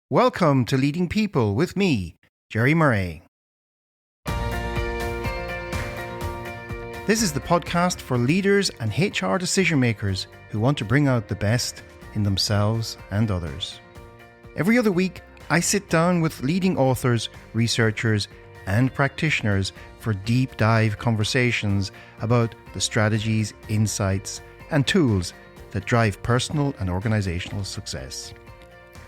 Welcome to Leading People with me, Jerry Murray. This is the podcast for leaders and HR decision makers who want to bring out the best in themselves and others. Every other week, I sit down with leading authors, researchers, and practitioners for deep dive conversations about the strategies, insights, and tools that drive personal and organizational success.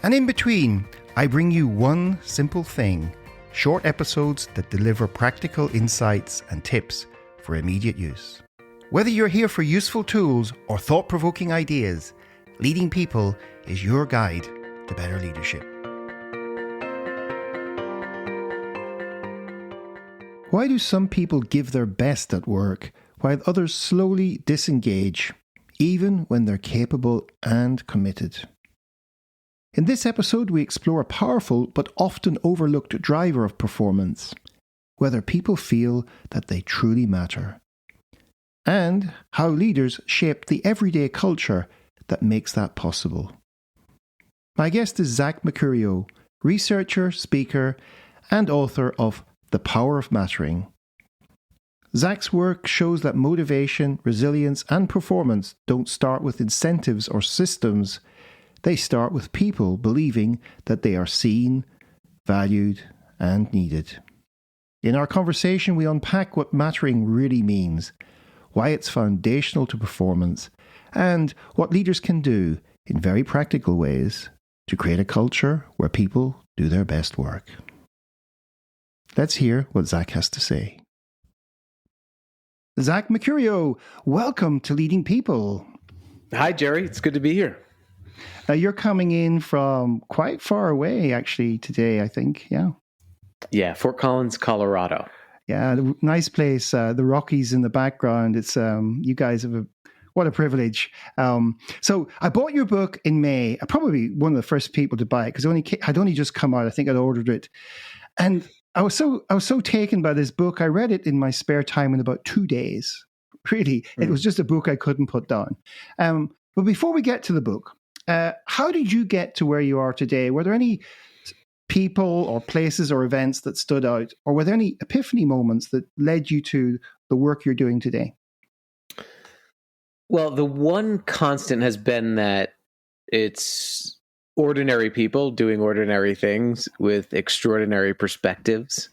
And in between, I bring you one simple thing, short episodes that deliver practical insights and tips for immediate use. Whether you're here for useful tools or thought-provoking ideas, Leading People is your guide to better leadership. Why do some people give their best at work while others slowly disengage, even when they're capable and committed? In this episode, we explore a powerful but often overlooked driver of performance, whether people feel that they truly matter, and how leaders shape the everyday culture that makes that possible. My guest is Zach Mercurio, researcher, speaker, and author of The Power of Mattering. Zach's work shows that motivation, resilience, and performance don't start with incentives or systems. They start with people believing that they are seen, valued, and needed. In our conversation, we unpack what mattering really means, why it's foundational to performance, and what leaders can do in very practical ways to create a culture where people do their best work. Let's hear what Zach has to say. Zach Mercurio, welcome to Leading People. Hi, Jerry. It's good to be here. You're coming in from quite far away, actually, today, I think. Yeah, Fort Collins, Colorado. Yeah, nice place. The Rockies in the background. It's you guys have what a privilege. So I bought your book in May. I'm probably one of the first people to buy it because I'd only just come out. I think I'd ordered it, and I was so taken by this book. I read it in my spare time in about 2 days. Really, it was just a book I couldn't put down. But before we get to the book, how did you get to where you are today? Were there any people or places or events that stood out? Or were there any epiphany moments that led you to the work you're doing today? Well, the one constant has been that it's ordinary people doing ordinary things with extraordinary perspectives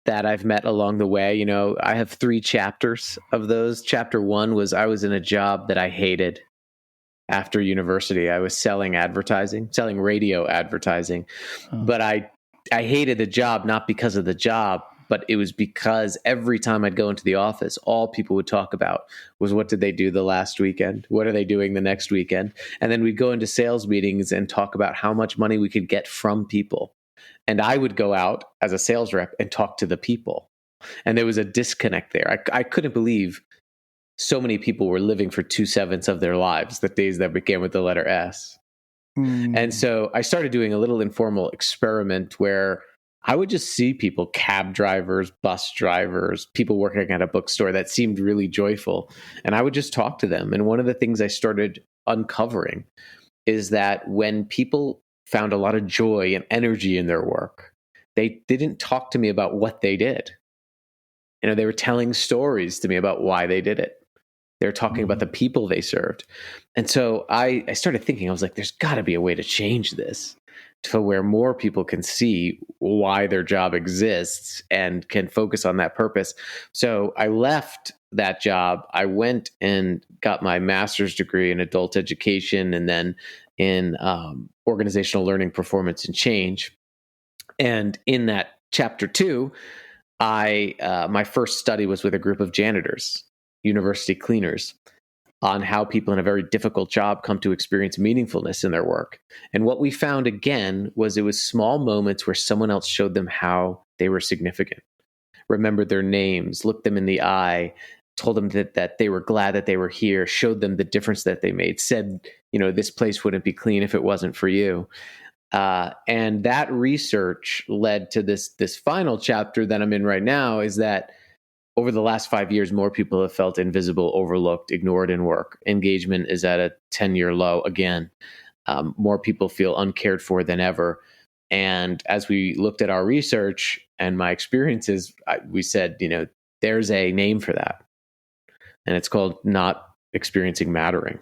that I've met along the way. You know, I have 3 chapters of those. Chapter 1 was I was in a job that I hated. After university, I was selling radio advertising, but I hated the job, not because of the job, but it was because every time I'd go into the office, all people would talk about was what did they do the last weekend? What are they doing the next weekend? And then we'd go into sales meetings and talk about how much money we could get from people. And I would go out as a sales rep and talk to the people. And there was a disconnect there. I couldn't believe so many people were living for 2/7 of their lives, the days that began with the letter S. And so I started doing a little informal experiment where I would just see people, cab drivers, bus drivers, people working at a bookstore that seemed really joyful. And I would just talk to them. And one of the things I started uncovering is that when people found a lot of joy and energy in their work, they didn't talk to me about what they did. You know, they were telling stories to me about why they did it. They're talking about the people they served. And so I started thinking, I was like, there's got to be a way to change this to where more people can see why their job exists and can focus on that purpose. So I left that job. I went and got my master's degree in adult education and then in organizational learning, performance, and change. And in that chapter 2, my first study was with a group of janitors, university cleaners, on how people in a very difficult job come to experience meaningfulness in their work. And what we found again was it was small moments where someone else showed them how they were significant, remembered their names, looked them in the eye, told them that they were glad that they were here, showed them the difference that they made, said, you know, this place wouldn't be clean if it wasn't for you. And that research led to this final chapter that I'm in right now, is that over the last 5 years, more people have felt invisible, overlooked, ignored in work. Engagement is at a 10-year low again. more people feel uncared for than ever. And as we looked at our research and my experiences, we said, there's a name for that. And it's called not experiencing mattering,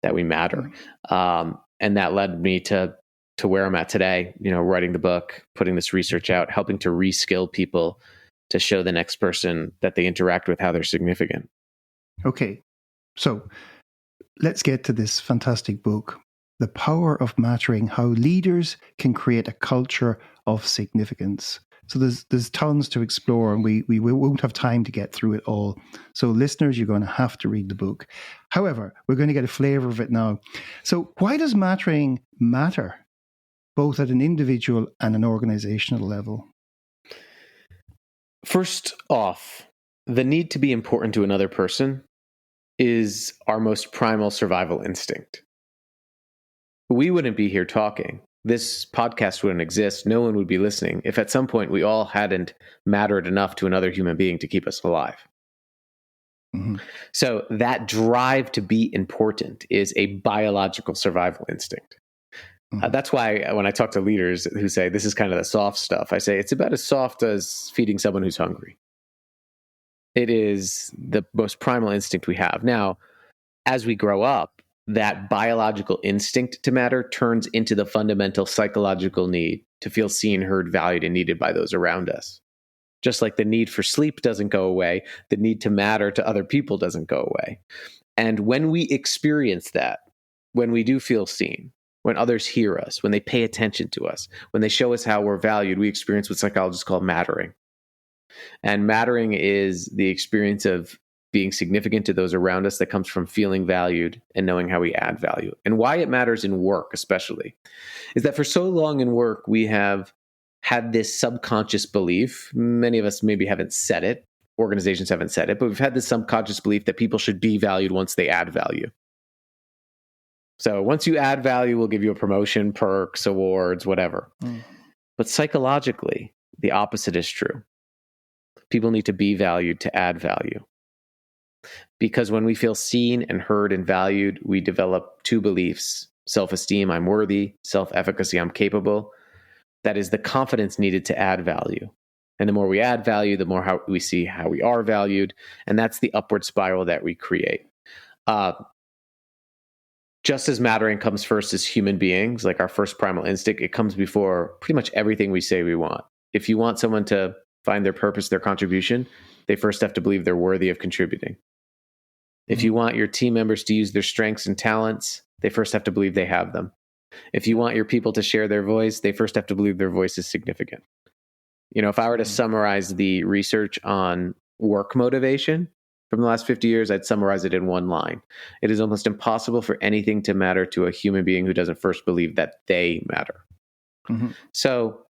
that we matter. And that led me to where I'm at today, writing the book, putting this research out, helping to reskill people to show the next person that they interact with how they're significant. Okay. So let's get to this fantastic book, The Power of Mattering, How Leaders Can Create a Culture of Significance. So there's tons to explore, and we won't have time to get through it all. So listeners, you're going to have to read the book. However, we're going to get a flavor of it now. So why does mattering matter, both at an individual and an organizational level? First off, the need to be important to another person is our most primal survival instinct. We wouldn't be here talking. This podcast wouldn't exist. No one would be listening if at some point we all hadn't mattered enough to another human being to keep us alive. Mm-hmm. So that drive to be important is a biological survival instinct. Mm-hmm. That's why when I talk to leaders who say this is kind of the soft stuff, I say it's about as soft as feeding someone who's hungry. It is the most primal instinct we have. Now, as we grow up, that biological instinct to matter turns into the fundamental psychological need to feel seen, heard, valued, and needed by those around us. Just like the need for sleep doesn't go away, the need to matter to other people doesn't go away. And when we experience that, when we do feel seen, when others hear us, when they pay attention to us, when they show us how we're valued, we experience what psychologists call mattering. And mattering is the experience of being significant to those around us that comes from feeling valued and knowing how we add value. And why it matters in work especially is that for so long in work, we have had this subconscious belief. Many of us maybe haven't said it. Organizations haven't said it, but we've had this subconscious belief that people should be valued once they add value. So once you add value, we'll give you a promotion, perks, awards, whatever. But psychologically, the opposite is true. People need to be valued to add value. Because when we feel seen and heard and valued, we develop two beliefs: self-esteem, I'm worthy; self-efficacy, I'm capable. That is the confidence needed to add value. And the more we add value, the more how we see how we are valued. And that's the upward spiral that we create. Just as mattering comes first as human beings, like our first primal instinct, it comes before pretty much everything we say we want. If you want someone to find their purpose, their contribution, they first have to believe they're worthy of contributing. If you want your team members to use their strengths and talents, they first have to believe they have them. If you want your people to share their voice, they first have to believe their voice is significant. If I were to summarize the research on work motivation from the last 50 years, I'd summarize it in one line. It is almost impossible for anything to matter to a human being who doesn't first believe that they matter. Mm-hmm. So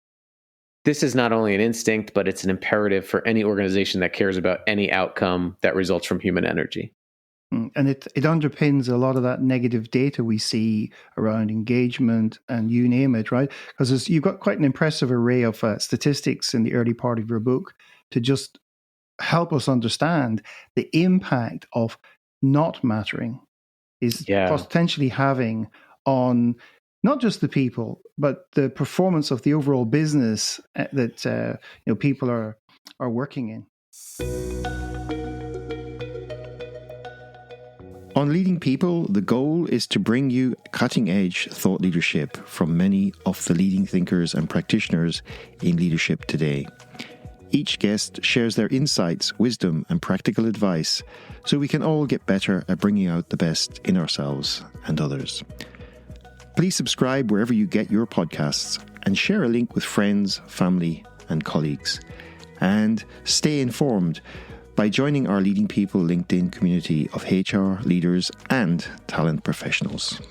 this is not only an instinct, but it's an imperative for any organization that cares about any outcome that results from human energy. And it underpins a lot of that negative data we see around engagement and you name it, right? Because you've got quite an impressive array of statistics in the early part of your book to just help us understand the impact of not mattering is potentially having on not just the people, but the performance of the overall business that people are working in. On Leading People, the goal is to bring you cutting-edge thought leadership from many of the leading thinkers and practitioners in leadership today. Each guest shares their insights, wisdom, and practical advice so we can all get better at bringing out the best in ourselves and others. Please subscribe wherever you get your podcasts and share a link with friends, family, and colleagues. And stay informed by joining our Leading People LinkedIn community of HR leaders and talent professionals.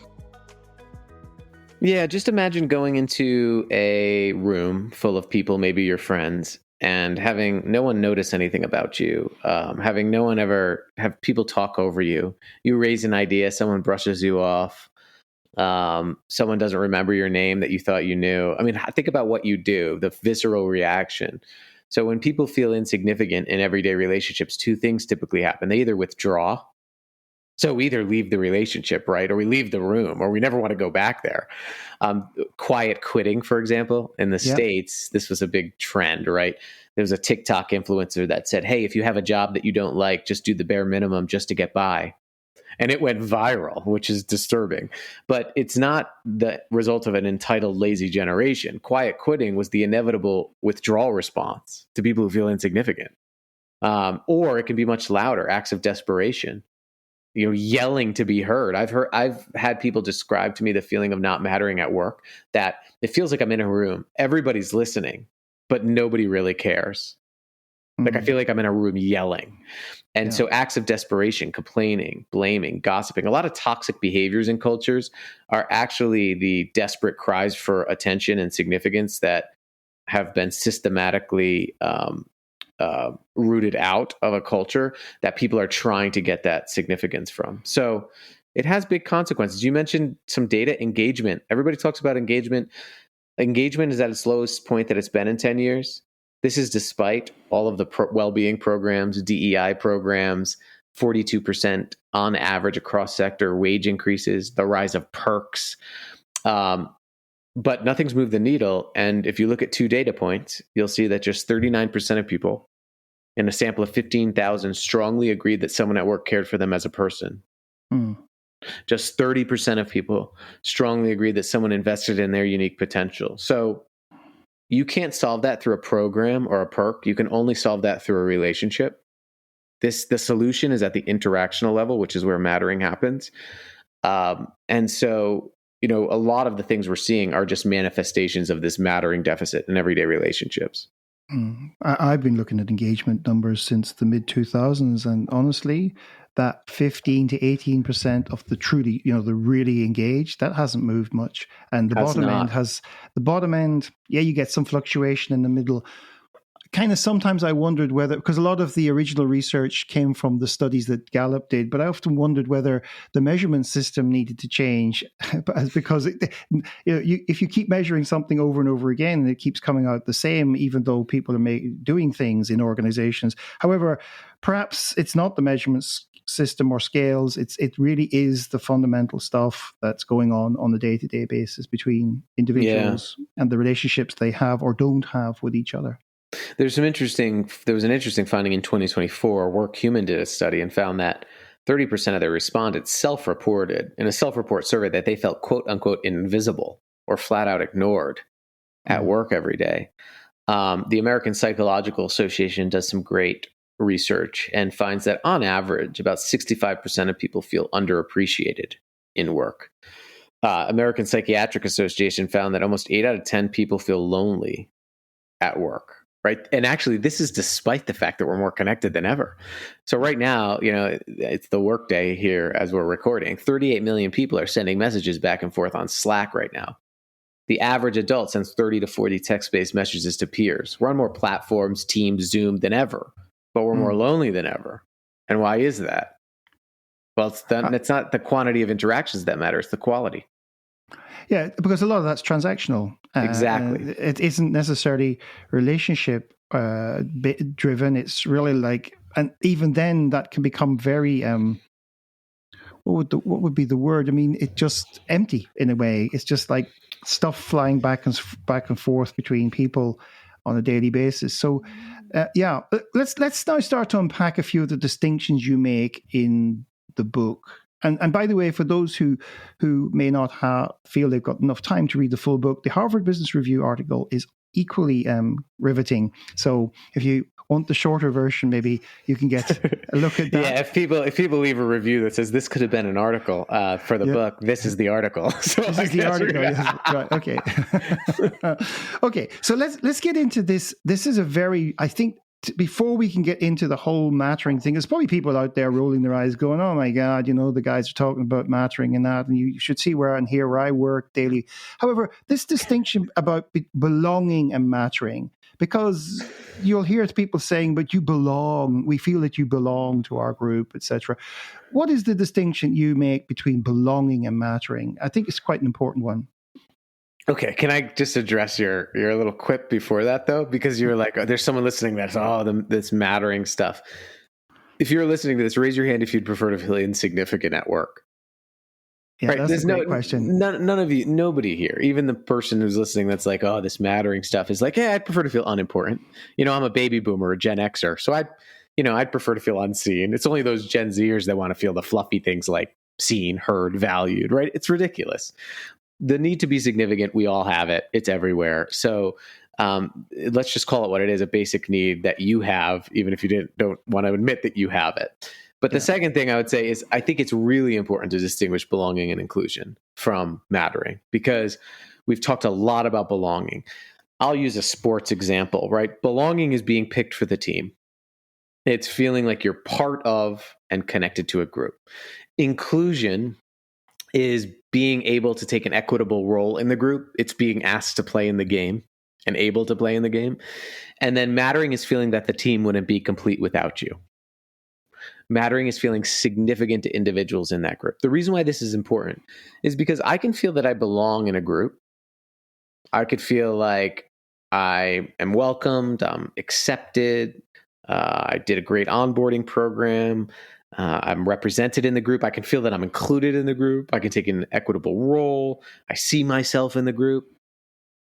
Yeah, just imagine going into a room full of people, maybe your friends, and having no one notice anything about you, having no one ever have people talk over you. You raise an idea, someone brushes you off, someone doesn't remember your name that you thought you knew. I mean, think about what you do, the visceral reaction. So when people feel insignificant in everyday relationships, two things typically happen. They either withdraw. So we either leave the relationship, right, or we leave the room, or we never want to go back there. Quiet quitting, for example, in the States, this was a big trend, right? There was a TikTok influencer that said, hey, if you have a job that you don't like, just do the bare minimum just to get by. And it went viral, which is disturbing. But it's not the result of an entitled, lazy generation. Quiet quitting was the inevitable withdrawal response to people who feel insignificant. Or it can be much louder, acts of desperation, yelling to be heard. I've had people describe to me the feeling of not mattering at work, that it feels like I'm in a room, everybody's listening, but nobody really cares. Like I feel like I'm in a room yelling. And so acts of desperation, complaining, blaming, gossiping, a lot of toxic behaviors in cultures are actually the desperate cries for attention and significance that have been systematically rooted out of a culture that people are trying to get that significance from. So it has big consequences. You mentioned some data, engagement. Everybody talks about engagement. Engagement is at its lowest point that it's been in 10 years. This is despite all of the well-being programs, DEI programs, 42% on average across sector wage increases, the rise of perks. But nothing's moved the needle. And if you look at 2 data points, you'll see that just 39% of people in a sample of 15,000 strongly agreed that someone at work cared for them as a person. Just 30% of people strongly agreed that someone invested in their unique potential. So you can't solve that through a program or a perk. You can only solve that through a relationship. The solution is at the interactional level, which is where mattering happens. And so, a lot of the things we're seeing are just manifestations of this mattering deficit in everyday relationships. I've been looking at engagement numbers since the mid 2000s, and honestly, that 15 to 18% of the truly, the really engaged, that hasn't moved much. And the bottom end, you get some fluctuation in the middle. Kind of sometimes I wondered whether, because a lot of the original research came from the studies that Gallup did, but I often wondered whether the measurement system needed to change because if you keep measuring something over and over again, it keeps coming out the same, even though people are doing things in organizations. However, perhaps it's not the measurement system or scales. It really is the fundamental stuff that's going on a day-to-day basis between individuals and the relationships they have or don't have with each other. There was an interesting finding in 2024. WorkHuman did a study and found that 30% of their respondents self-reported in a self-report survey that they felt quote unquote invisible or flat out ignored at work every day. The American Psychological Association does some great research and finds that on average, about 65% of people feel underappreciated in work. American Psychiatric Association found that almost 8 out of 10 people feel lonely at work. Right. And actually, this is despite the fact that we're more connected than ever. So right now, it's the work day here as we're recording. 38 million people are sending messages back and forth on Slack right now. The average adult sends 30 to 40 text-based messages to peers. We're on more platforms, Teams, Zoom than ever, but we're more lonely than ever. And why is that? Well, it's not the quantity of interactions that matters, it's the quality. Yeah, because a lot of that's transactional. Exactly. It isn't necessarily relationship driven. It's really and even then that can become very, what would be the word? I mean, it's just empty in a way. It's just like stuff flying back and forth between people on a daily basis. So, let's now start to unpack a few of the distinctions you make in the book. And by the way, for those who may not feel they've got enough time to read the full book, the Harvard Business Review article is equally riveting. So if you want the shorter version, maybe you can get a look at that. Yeah, if people leave a review that says this could have been an article for the book, this is the article. So this is the article. Yes, right. Okay. Okay. So let's get into this. This is a very, I think, before we can get into the whole mattering thing, there's probably people out there rolling their eyes going, oh my God, the guys are talking about mattering and that, and you should see where I work daily. However, this distinction about belonging and mattering, because you'll hear people saying, but you belong, we feel that you belong to our group, etc. What is the distinction you make between belonging and mattering? I think it's quite an important one. Okay, can I just address your little quip before that, though? Because you're like, there's someone listening that's, this mattering stuff. if you're listening to this, raise your hand if you'd prefer to feel insignificant at work. Yeah, right? That's a great question. None of you, nobody here, even the person who's listening that's like, oh, this mattering stuff is like, hey, I'd prefer to feel unimportant. I'm a baby boomer, a Gen Xer. So I'd prefer to feel unseen. It's only those Gen Zers that want to feel the fluffy things like seen, heard, valued, right? It's ridiculous. The need to be significant, we all have it. It's everywhere. So let's just call it what it is, a basic need that you have, even if you don't want to admit that you have it. But the second thing I would say is I think it's really important to distinguish belonging and inclusion from mattering, because we've talked a lot about belonging. I'll use a sports example, right? Belonging is being picked for the team. It's feeling like you're part of and connected to a group. Inclusion is being able to take an equitable role in the group. It's being asked to play in the game and able to play in the game. And then mattering is feeling that the team wouldn't be complete without you. Mattering is feeling significant to individuals in that group. The reason why this is important is because I can feel that I belong in a group. I could feel like I am welcomed, I'm accepted. I did a great onboarding program. I'm represented in the group. I can feel that I'm included in the group. I can take an equitable role. I see myself in the group,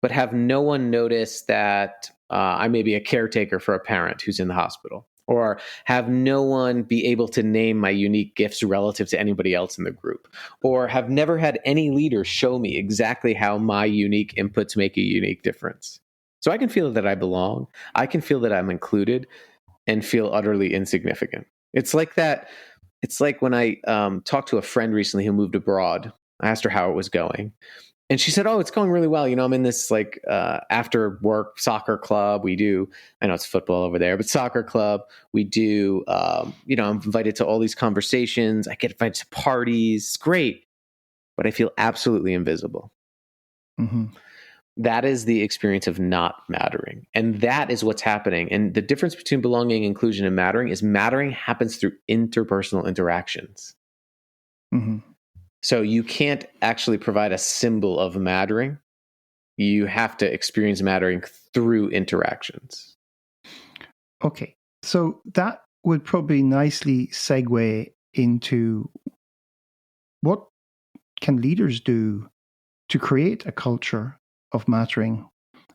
but have no one notice that I may be a caretaker for a parent who's in the hospital, or have no one be able to name my unique gifts relative to anybody else in the group, or have never had any leader show me exactly how my unique inputs make a unique difference. So I can feel that I belong. I can feel that I'm included and feel utterly insignificant. It's like that. It's like when I talked to a friend recently who moved abroad. I asked her how it was going. And she said, oh, it's going really well. I'm in this like after work soccer club. I know it's football over there, but soccer club. We do, I'm invited to all these conversations. I get invited to parties. It's great. But I feel absolutely invisible. Mm-hmm. That is the experience of not mattering. And that is what's happening. And the difference between belonging, inclusion, and mattering is mattering happens through interpersonal interactions. Mm-hmm. So you can't actually provide a symbol of mattering. You have to experience mattering through interactions. Okay. So that would probably nicely segue into what can leaders do to create a culture of mattering.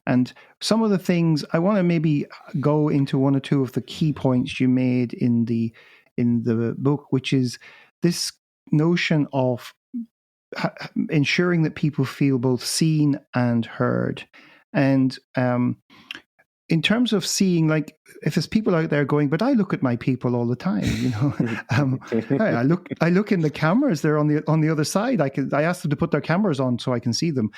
And some of the things I want to maybe go into one or two of the key points you made in the book, which is this notion of ensuring that people feel both seen and heard. And in terms of seeing, like, if there's people out there going, but I look at my people all the time, I look in the cameras. They're on the other side. I ask them to put their cameras on so I can see them.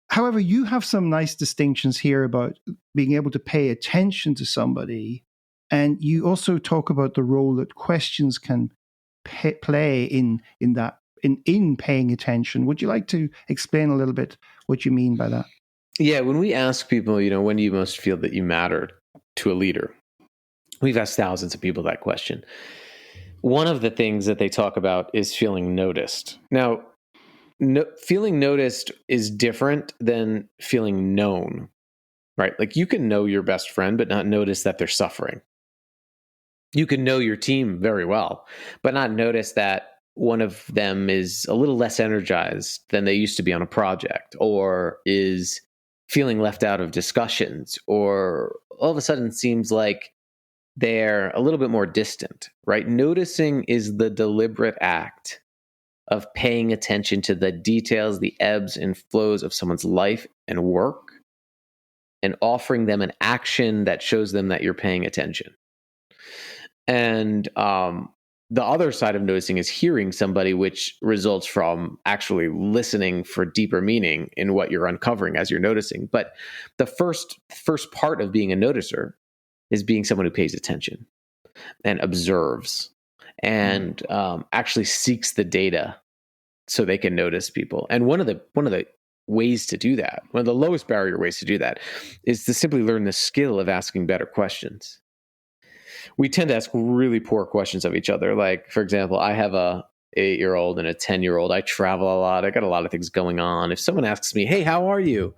However, you have some nice distinctions here about being able to pay attention to somebody, and you also talk about the role that questions can play in paying attention. Would you like to explain a little bit what you mean by that? Yeah, when we ask people, when do you most feel that you matter to a leader? We've asked thousands of people that question. One of the things that they talk about is feeling noticed. Now, feeling noticed is different than feeling known, right? Like you can know your best friend, but not notice that they're suffering. You can know your team very well, but not notice that one of them is a little less energized than they used to be on a project, or is feeling left out of discussions, or all of a sudden seems like they're a little bit more distant, right? Noticing is the deliberate act of paying attention to the details, the ebbs and flows of someone's life and work, and offering them an action that shows them that you're paying attention. And the other side of noticing is hearing somebody, which results from actually listening for deeper meaning in what you're uncovering as you're noticing. But the first part of being a noticer is being someone who pays attention and observes and actually seeks the data so they can notice people. And one of the ways to do that, one of the lowest barrier ways to do that, is to simply learn the skill of asking better questions. We tend to ask really poor questions of each other. Like, for example, I have a 8-year-old and a 10-year-old. I travel a lot. I got a lot of things going on. If someone asks me, hey, how are you?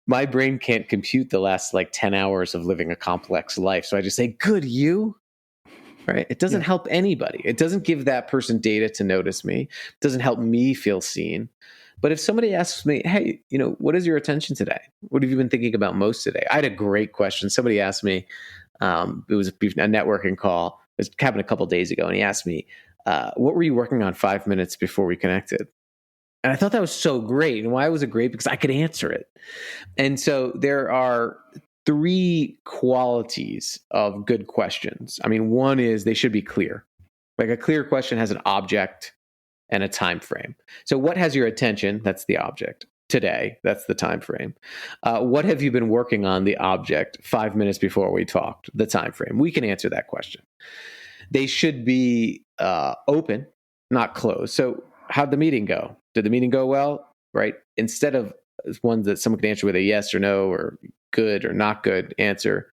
my brain can't compute the last like 10 hours of living a complex life. So I just say, good, you. Right? It doesn't help anybody. It doesn't give that person data to notice me. It doesn't help me feel seen. But if somebody asks me, hey, what is your attention today? What have you been thinking about most today? I had a great question. Somebody asked me, it was a networking call. It happened a couple of days ago. And he asked me, what were you working on 5 minutes before we connected? And I thought that was so great. And why was it great? Because I could answer it. And so there are 3 qualities of good questions. I mean, one is they should be clear. Like a clear question has an object and a time frame. So what has your attention? That's the object. Today, that's the time frame. What have you been working on? The object. 5 minutes before we talked, the time frame. We can answer that question. They should be open, not closed. So how'd the meeting go? Did the meeting go well? Right? Instead of one that someone can answer with a yes or no or good or not good answer,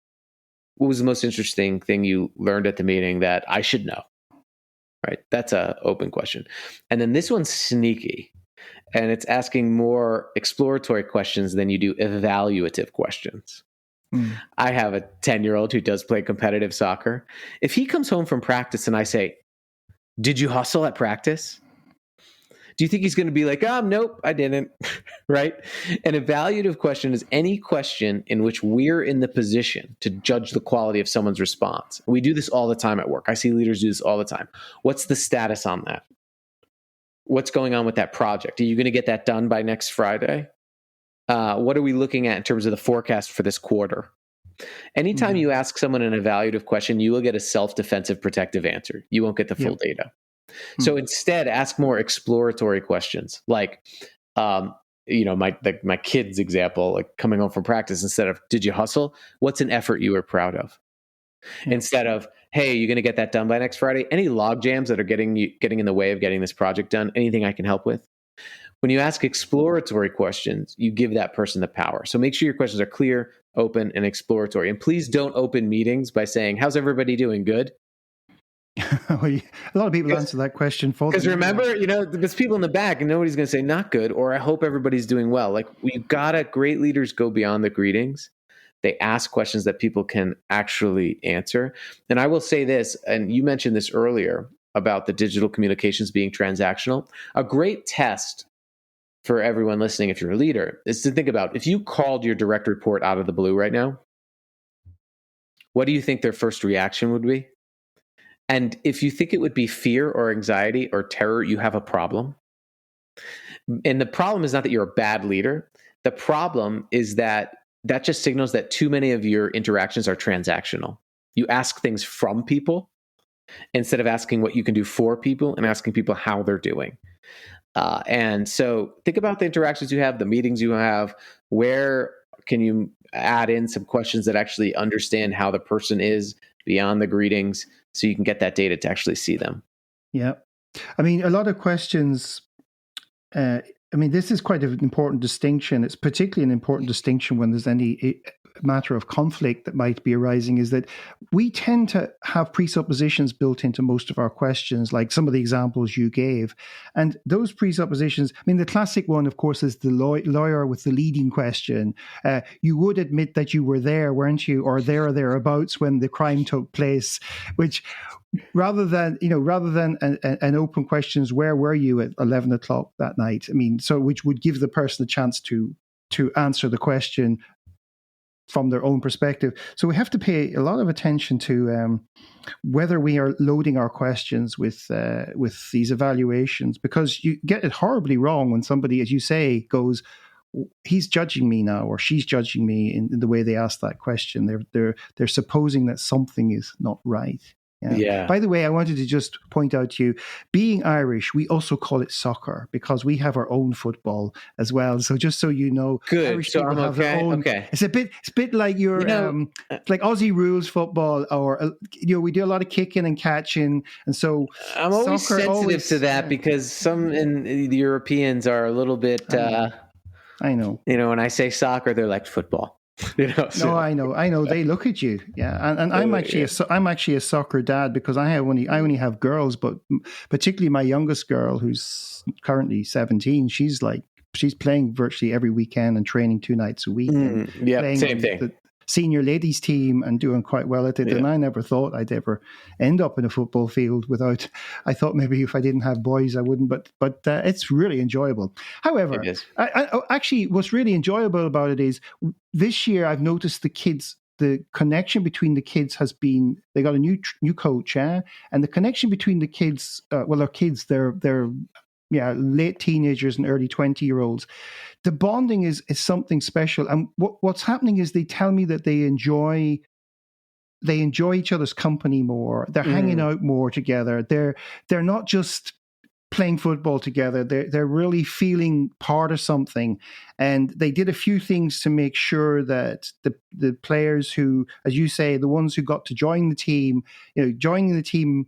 what was the most interesting thing you learned at the meeting that I should know? Right? That's an open question. And then this one's sneaky, and it's asking more exploratory questions than you do evaluative questions. I have a 10-year-old who does play competitive soccer. If he comes home from practice and I say, did you hustle at practice? Do you think he's going to be like, nope, I didn't, right? An evaluative question is any question in which we're in the position to judge the quality of someone's response. We do this all the time at work. I see leaders do this all the time. What's the status on that? What's going on with that project? Are you going to get that done by next Friday? What are we looking at in terms of the forecast for this quarter? Anytime you ask someone an evaluative question, you will get a self-defensive protective answer. You won't get the full data. So instead, ask more exploratory questions, like, my kid's example, like coming home from practice. Instead of "Did you hustle?" What's an effort you were proud of? Instead of "Hey, you going to get that done by next Friday?" Any log jams that are getting in the way of getting this project done? Anything I can help with? When you ask exploratory questions, you give that person the power. So make sure your questions are clear, open, and exploratory. And please don't open meetings by saying, "How's everybody doing? Good." Well, a lot of people answer that question for because remember, there's people in the back and nobody's going to say not good, or I hope everybody's doing well. Like great leaders go beyond the greetings. They ask questions that people can actually answer. And I will say this, and you mentioned this earlier about the digital communications being transactional. A great test for everyone listening, if you're a leader, is to think about if you called your direct report out of the blue right now, what do you think their first reaction would be? And if you think it would be fear or anxiety or terror, you have a problem. And the problem is not that you're a bad leader. The problem is that just signals that too many of your interactions are transactional. You ask things from people instead of asking what you can do for people and asking people how they're doing. And so think about the interactions you have, the meetings you have. Where can you add in some questions that actually understand how the person is beyond the greetings, so you can get that data to actually see them? Yeah. I mean, a lot of questions, this is quite an important distinction. It's particularly an important distinction when there's any matter of conflict that might be arising, is that we tend to have presuppositions built into most of our questions, like some of the examples you gave. And those presuppositions, the classic one, of course, is the lawyer with the leading question. You would admit that you were there, weren't you? Or there or thereabouts when the crime took place, which rather than an open questions, where were you at 11 o'clock that night? Which would give the person a chance to answer the question from their own perspective. So we have to pay a lot of attention to whether we are loading our questions with these evaluations, because you get it horribly wrong when somebody, as you say, goes, he's judging me now, or she's judging me in the way they ask that question. They're supposing that something is not right. Yeah. By the way, I wanted to just point out to you, being Irish, we also call it soccer because we have our own football as well. So just so you know, good. Irish So people have their own. Okay. It's a bit like your it's like Aussie rules football, or we do a lot of kicking and catching, and so I'm always sensitive to that because some the Europeans are a little bit. I know. When I say soccer, they're like football. No, I know. They look at you, and I'm actually a soccer dad because I only have girls, but particularly my youngest girl, who's currently 17, she's like she's playing virtually every weekend and training 2 nights a week and playing same thing. The senior ladies team and doing quite well at it. Yeah. And I never thought I'd ever end up in a football field without. I thought maybe if I didn't have boys, I wouldn't. But it's really enjoyable. However, it is. I actually, what's really enjoyable about it is this year I've noticed the kids. The connection between the kids has been. They got a new coach, and the connection between the kids. They're kids. They're late teenagers and early 20-year-olds. The bonding is something special. And what's happening is they tell me that they enjoy each other's company more. They're hanging out more together. They're not just playing football together. They're really feeling part of something. And they did a few things to make sure that the players who, as you say, the ones who got to join the team, joining the team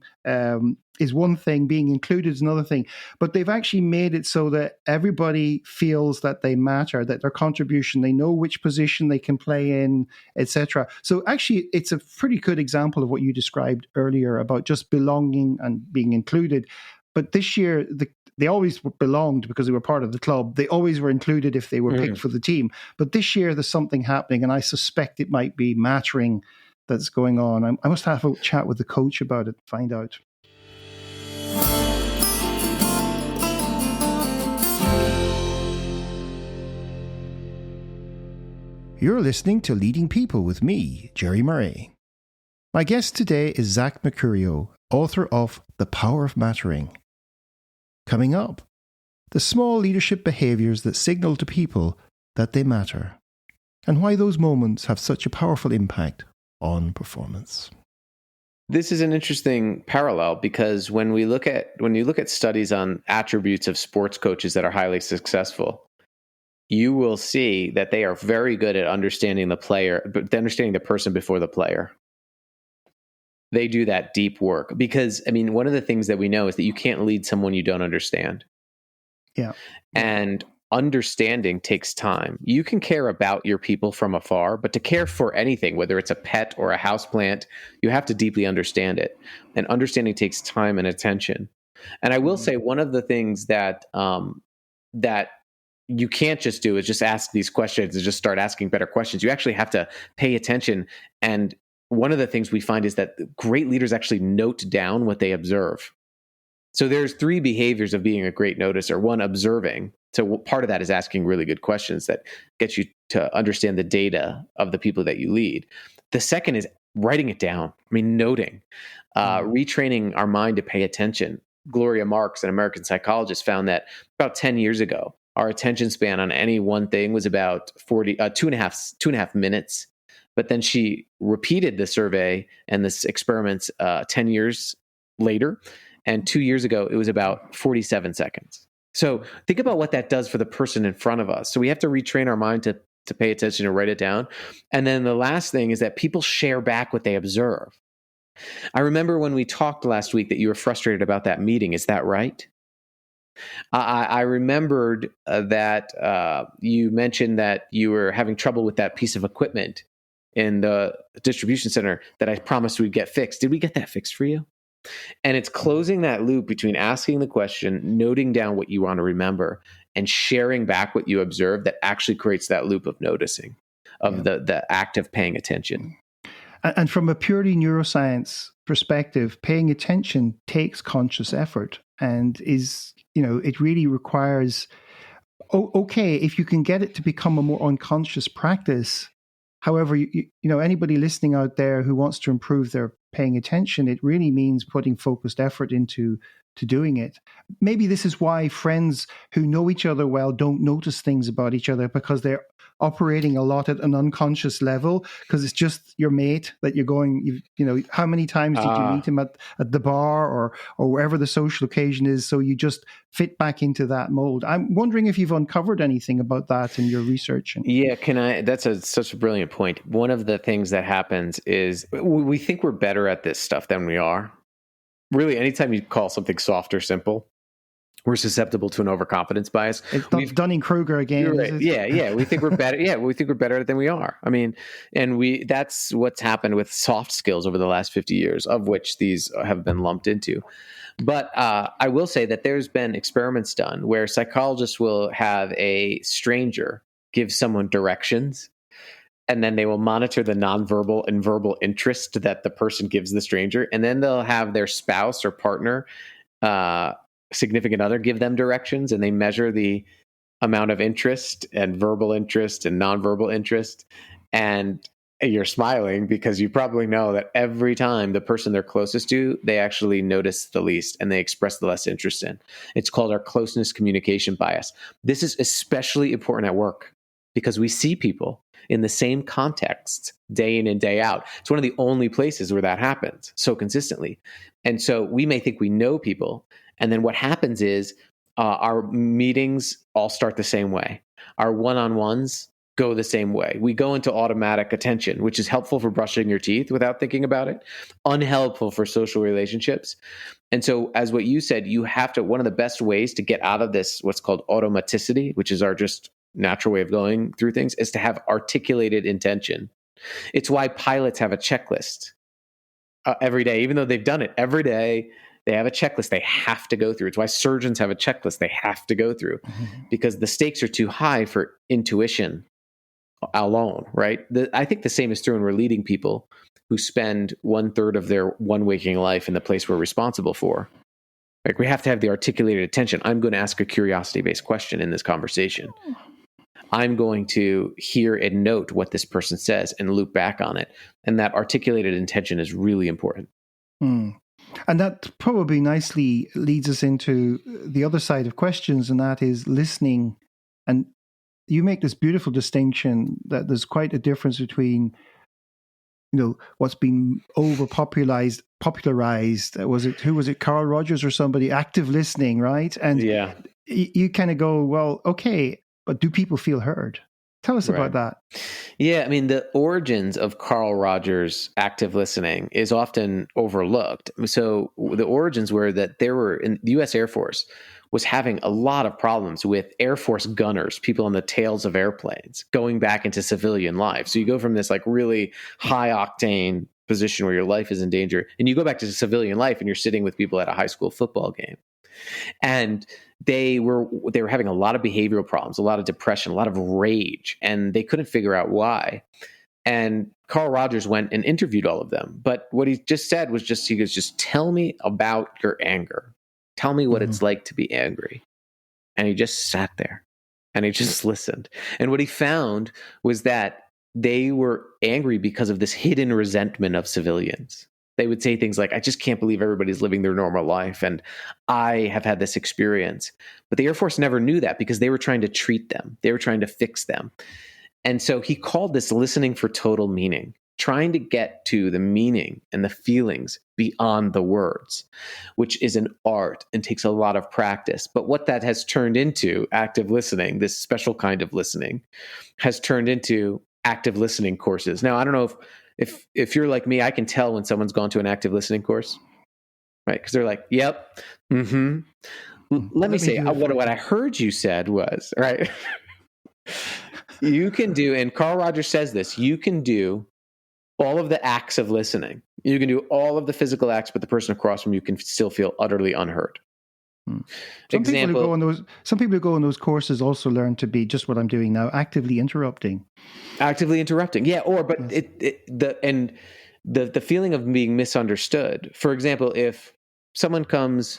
is one thing, being included is another thing. But they've actually made it so that everybody feels that they matter, that their contribution, they know which position they can play in, etc. So actually, it's a pretty good example of what you described earlier about just belonging and being included. But this year, they always belonged because they were part of the club. They always were included if they were picked for the team. But this year, there's something happening, and I suspect it might be mattering that's going on. I must have a chat with the coach about it, find out. You're listening to Leading People with me, Jerry Murray. My guest today is Zach Mercurio, author of The Power of Mattering. Coming up, the small leadership behaviours that signal to people that they matter, and why those moments have such a powerful impact on performance. This is an interesting parallel because when you look at studies on attributes of sports coaches that are highly successful, you will see that they are very good at understanding the player, but understanding the person before the player. They do that deep work because, one of the things that we know is that you can't lead someone you don't understand. Yeah. And understanding takes time. You can care about your people from afar, but to care for anything, whether it's a pet or a houseplant, you have to deeply understand it. And understanding takes time and attention. And I will say one of the things that that you can't just do is just ask these questions and just start asking better questions. You actually have to pay attention. And one of the things we find is that great leaders actually note down what they observe. So there's 3 behaviors of being a great noticer. One, observing. So part of that is asking really good questions that get you to understand the data of the people that you lead. The second is writing it down. Noting, retraining our mind to pay attention. Gloria Marx, an American psychologist, found that about 10 years ago, our attention span on any one thing was about 2.5 minutes. But then she repeated the survey and this experiments 10 years later. And 2 years ago, it was about 47 seconds. So think about what that does for the person in front of us. So we have to retrain our mind to pay attention and write it down. And then the last thing is that people share back what they observe. I remember when we talked last week that you were frustrated about that meeting. Is that right? I remembered that you mentioned that you were having trouble with that piece of equipment in the distribution center that I promised we'd get fixed. Did we get that fixed for you? And it's closing that loop between asking the question, noting down what you want to remember, and sharing back what you observe that actually creates that loop of noticing, of the act of paying attention. And from a purely neuroscience perspective, paying attention takes conscious effort and is, it really requires, okay, if you can get it to become a more unconscious practice. However, anybody listening out there who wants to improve their paying attention, it really means putting focused effort into doing it. Maybe this is why friends who know each other well don't notice things about each other, because they're operating a lot at an unconscious level, because it's just your mate that you're going, how many times did you meet him at the bar or wherever the social occasion is, so you just fit back into that mold. I'm wondering if you've uncovered anything about that in your research. Yeah, that's such a brilliant point. One of the things that happens is we think we're better at this stuff than we are. Really, anytime you call something soft or simple, we're susceptible to an overconfidence bias. It's not Dunning-Kruger again. Right. Yeah. We think we're better. Yeah, we think we're better than we are. That's what's happened with soft skills over the last 50 years, of which these have been lumped into. But I will say that there's been experiments done where psychologists will have a stranger give someone directions, and then they will monitor the nonverbal and verbal interest that the person gives the stranger. And then they'll have their spouse or partner, significant other, give them directions, and they measure the amount of interest and verbal interest and nonverbal interest. And you're smiling because you probably know that every time the person they're closest to, they actually notice the least and they express the less interest in. It's called our closeness communication bias. This is especially important at work because we see people in the same context day in and day out. It's one of the only places where that happens so consistently. And so we may think we know people. And then what happens is our meetings all start the same way. Our one-on-ones go the same way. We go into automatic attention, which is helpful for brushing your teeth without thinking about it, unhelpful for social relationships. And so, as what you said, you have to, one of the best ways to get out of this, what's called automaticity, which is our just natural way of going through things, is to have articulated intention. It's why pilots have a checklist every day, even though they've done it every day. They have a checklist they have to go through. It's why surgeons have a checklist they have to go through, because the stakes are too high for intuition alone, right? I think the same is true when we're leading people who spend 1/3 of their one waking life in the place we're responsible for. Like, we have to have the articulated attention. I'm going to ask a curiosity-based question in this conversation. I'm going to hear and note what this person says and loop back on it. And that articulated intention is really important. And that probably nicely leads us into the other side of questions, and that is listening. And you make this beautiful distinction that there's quite a difference between, what's been popularized. Who was it? Carl Rogers or somebody? Active listening, right? And yeah, you kind of go, well, okay, but do people feel heard? Tell us about that. Yeah, I mean, the origins of Carl Rogers' active listening is often overlooked. So the origins were that the U.S. Air Force was having a lot of problems with Air Force gunners, people on the tails of airplanes, going back into civilian life. So you go from this like really high octane position where your life is in danger, and you go back to civilian life and you're sitting with people at a high school football game. And they were having a lot of behavioral problems, a lot of depression, a lot of rage, and they couldn't figure out why. And Carl Rogers went and interviewed all of them. But what he just said was he goes, just tell me about your anger. Tell me what it's like to be angry. And he just sat there and he just listened. And what he found was that they were angry because of this hidden resentment of civilians. They would say things like, I just can't believe everybody's living their normal life, and I have had this experience. But the Air Force never knew that because they were trying to treat them. They were trying to fix them. And so he called this listening for total meaning, trying to get to the meaning and the feelings beyond the words, which is an art and takes a lot of practice. But what that has turned into, active listening, this special kind of listening, has turned into active listening courses. Now, I don't know if you're like me, I can tell when someone's gone to an active listening course, right? Because they're like, yep, Let me say, what I heard you said was, right? You can do, and Carl Rogers says this, you can do all of the acts of listening. You can do all of the physical acts, but the person across from you can still feel utterly unheard. Some people who go on those courses also learn to be just what I'm doing now, actively interrupting. Yeah. But the feeling of being misunderstood. For example, if someone comes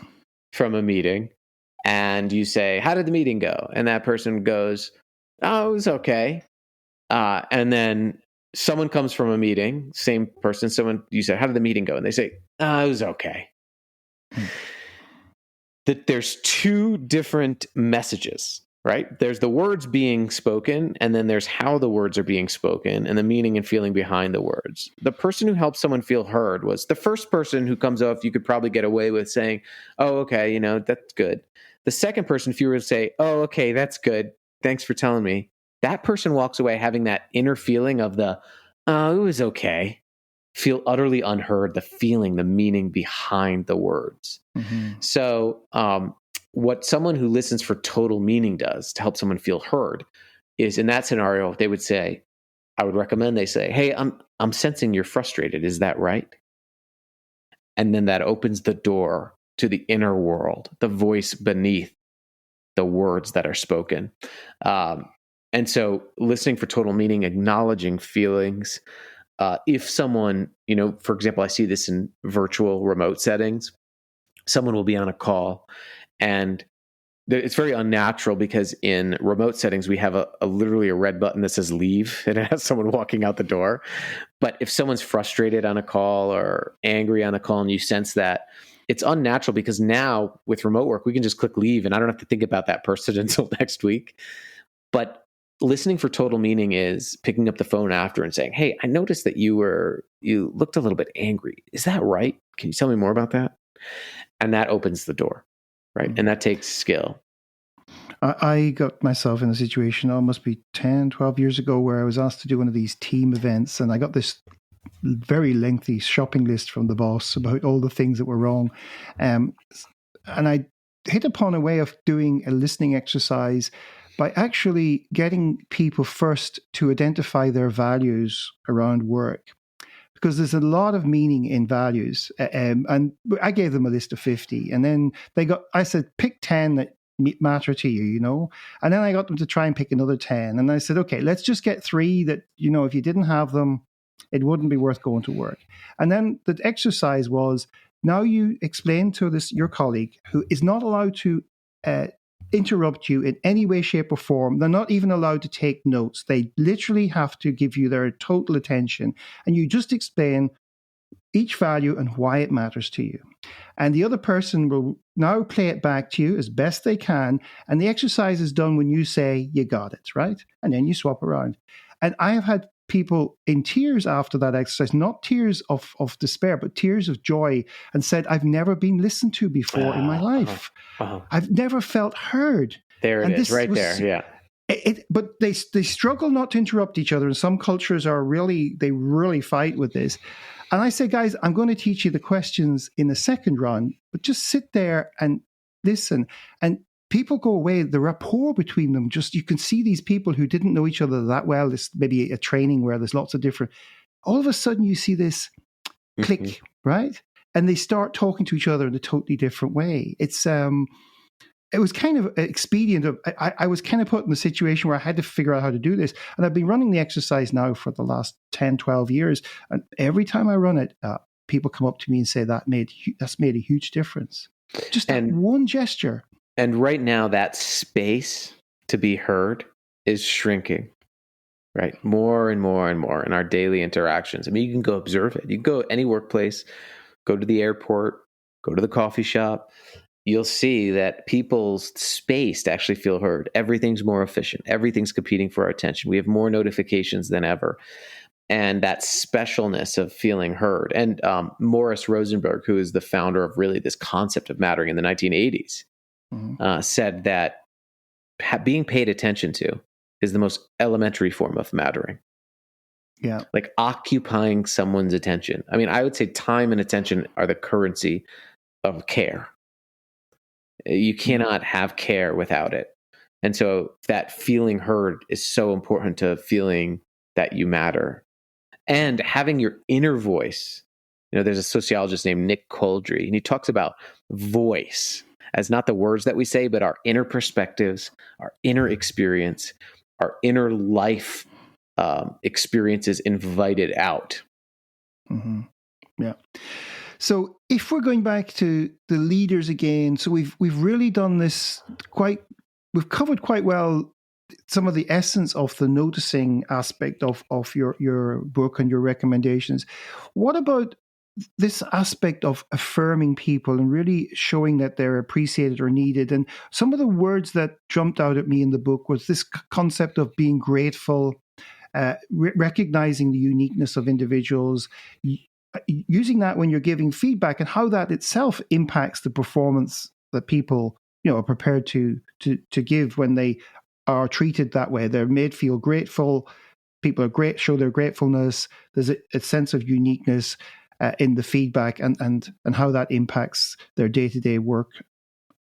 from a meeting and you say, how did the meeting go? And that person goes, oh, it was okay. And then someone comes from a meeting, same person, you said, how did the meeting go? And they say, oh, it was okay. That there's two different messages, right? There's the words being spoken, and then there's how the words are being spoken and the meaning and feeling behind the words. The person who helped someone feel heard was the first person who comes off, you could probably get away with saying, oh, okay, that's good. The second person, if you were to say, oh, okay, that's good, thanks for telling me, that person walks away having that inner feeling of it was okay. Feel utterly unheard, the feeling, the meaning behind the words. So what someone who listens for total meaning does to help someone feel heard is, in that scenario, they would say, I would recommend they say, hey, I'm sensing you're frustrated. Is that right? And then that opens the door to the inner world, the voice beneath the words that are spoken. And so listening for total meaning, acknowledging feelings. If someone, for example, I see this in virtual remote settings, someone will be on a call and it's very unnatural because in remote settings, we have literally a red button that says leave and it has someone walking out the door. But if someone's frustrated on a call or angry on a call and you sense that, it's unnatural because now with remote work, we can just click leave and I don't have to think about that person until next week. But listening for total meaning is picking up the phone after and saying, hey, I noticed that you looked a little bit angry. Is that right? Can you tell me more about that? And that opens the door, right? And that takes skill. I got myself in a situation, must be 10, 12 years ago, where I was asked to do one of these team events, and I got this very lengthy shopping list from the boss about all the things that were wrong. And I hit upon a way of doing a listening exercise by actually getting people first to identify their values around work. Because there's a lot of meaning in values. And I gave them a list of 50. And then I said, pick 10 that matter to you, And then I got them to try and pick another 10. And I said, okay, let's just get 3 that, if you didn't have them, it wouldn't be worth going to work. And then the exercise was, now you explain to your colleague who is not allowed to interrupt you in any way, shape, or form. They're not even allowed to take notes. They literally have to give you their total attention. And you just explain each value and why it matters to you. And the other person will now play it back to you as best they can. And the exercise is done when you say, you got it, right? And then you swap around. And I have had people in tears after that exercise, not tears of despair, but tears of joy, and said, I've never been listened to before in my life. I've never felt heard. There it is, right there, yeah. But they struggle not to interrupt each other, and some cultures they really fight with this. And I say, guys, I'm going to teach you the questions in the second round, but just sit there and listen. And people go away, the rapport between them, you can see these people who didn't know each other that well, this maybe a training where there's lots of different, all of a sudden you see this click, right? And they start talking to each other in a totally different way. It was kind of expedient. I was kind of put in a situation where I had to figure out how to do this. And I've been running the exercise now for the last 10, 12 years. And every time I run it, people come up to me and say that's made a huge difference. Just that one gesture. And right now, that space to be heard is shrinking, right? More and more and more in our daily interactions. I mean, you can go observe it. You can go any workplace, go to the airport, go to the coffee shop. You'll see that people's space to actually feel heard. Everything's more efficient. Everything's competing for our attention. We have more notifications than ever. And that specialness of feeling heard. And Morris Rosenberg, who is the founder of really this concept of mattering in the 1980s, said that being paid attention to is the most elementary form of mattering. Yeah. Like occupying someone's attention. I mean, I would say time and attention are the currency of care. You cannot have care without it. And so that feeling heard is so important to feeling that you matter. And having your inner voice. There's a sociologist named Nick Coldry, and he talks about voice as not the words that we say, but our inner perspectives, our inner experience, our inner life experiences invited out. Mm-hmm. Yeah. So if we're going back to the leaders again, so we've really done this we've covered quite well some of the essence of the noticing aspect of your book and your recommendations. What about this aspect of affirming people and really showing that they're appreciated or needed? And some of the words that jumped out at me in the book was this concept of being grateful, recognizing the uniqueness of individuals, using that when you're giving feedback, and how that itself impacts the performance that people are prepared to give when they are treated that way. They're made feel grateful. People are show their gratefulness. There's a sense of uniqueness in the feedback, and how that impacts their day-to-day work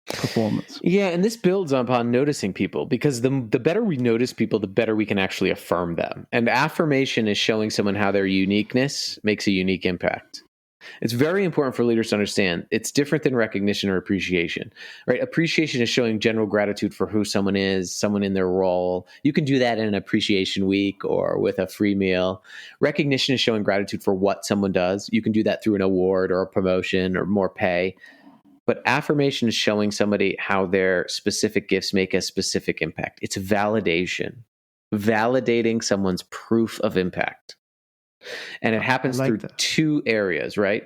performance. Yeah, and this builds upon noticing people, because the better we notice people, the better we can actually affirm them. And affirmation is showing someone how their uniqueness makes a unique impact. It's very important for leaders to understand it's different than recognition or appreciation, right? Appreciation is showing general gratitude for who someone is, someone in their role. You can do that in an appreciation week or with a free meal. Recognition is showing gratitude for what someone does. You can do that through an award or a promotion or more pay. But affirmation is showing somebody how their specific gifts make a specific impact. It's validation, validating someone's proof of impact. And it happens through two areas, right?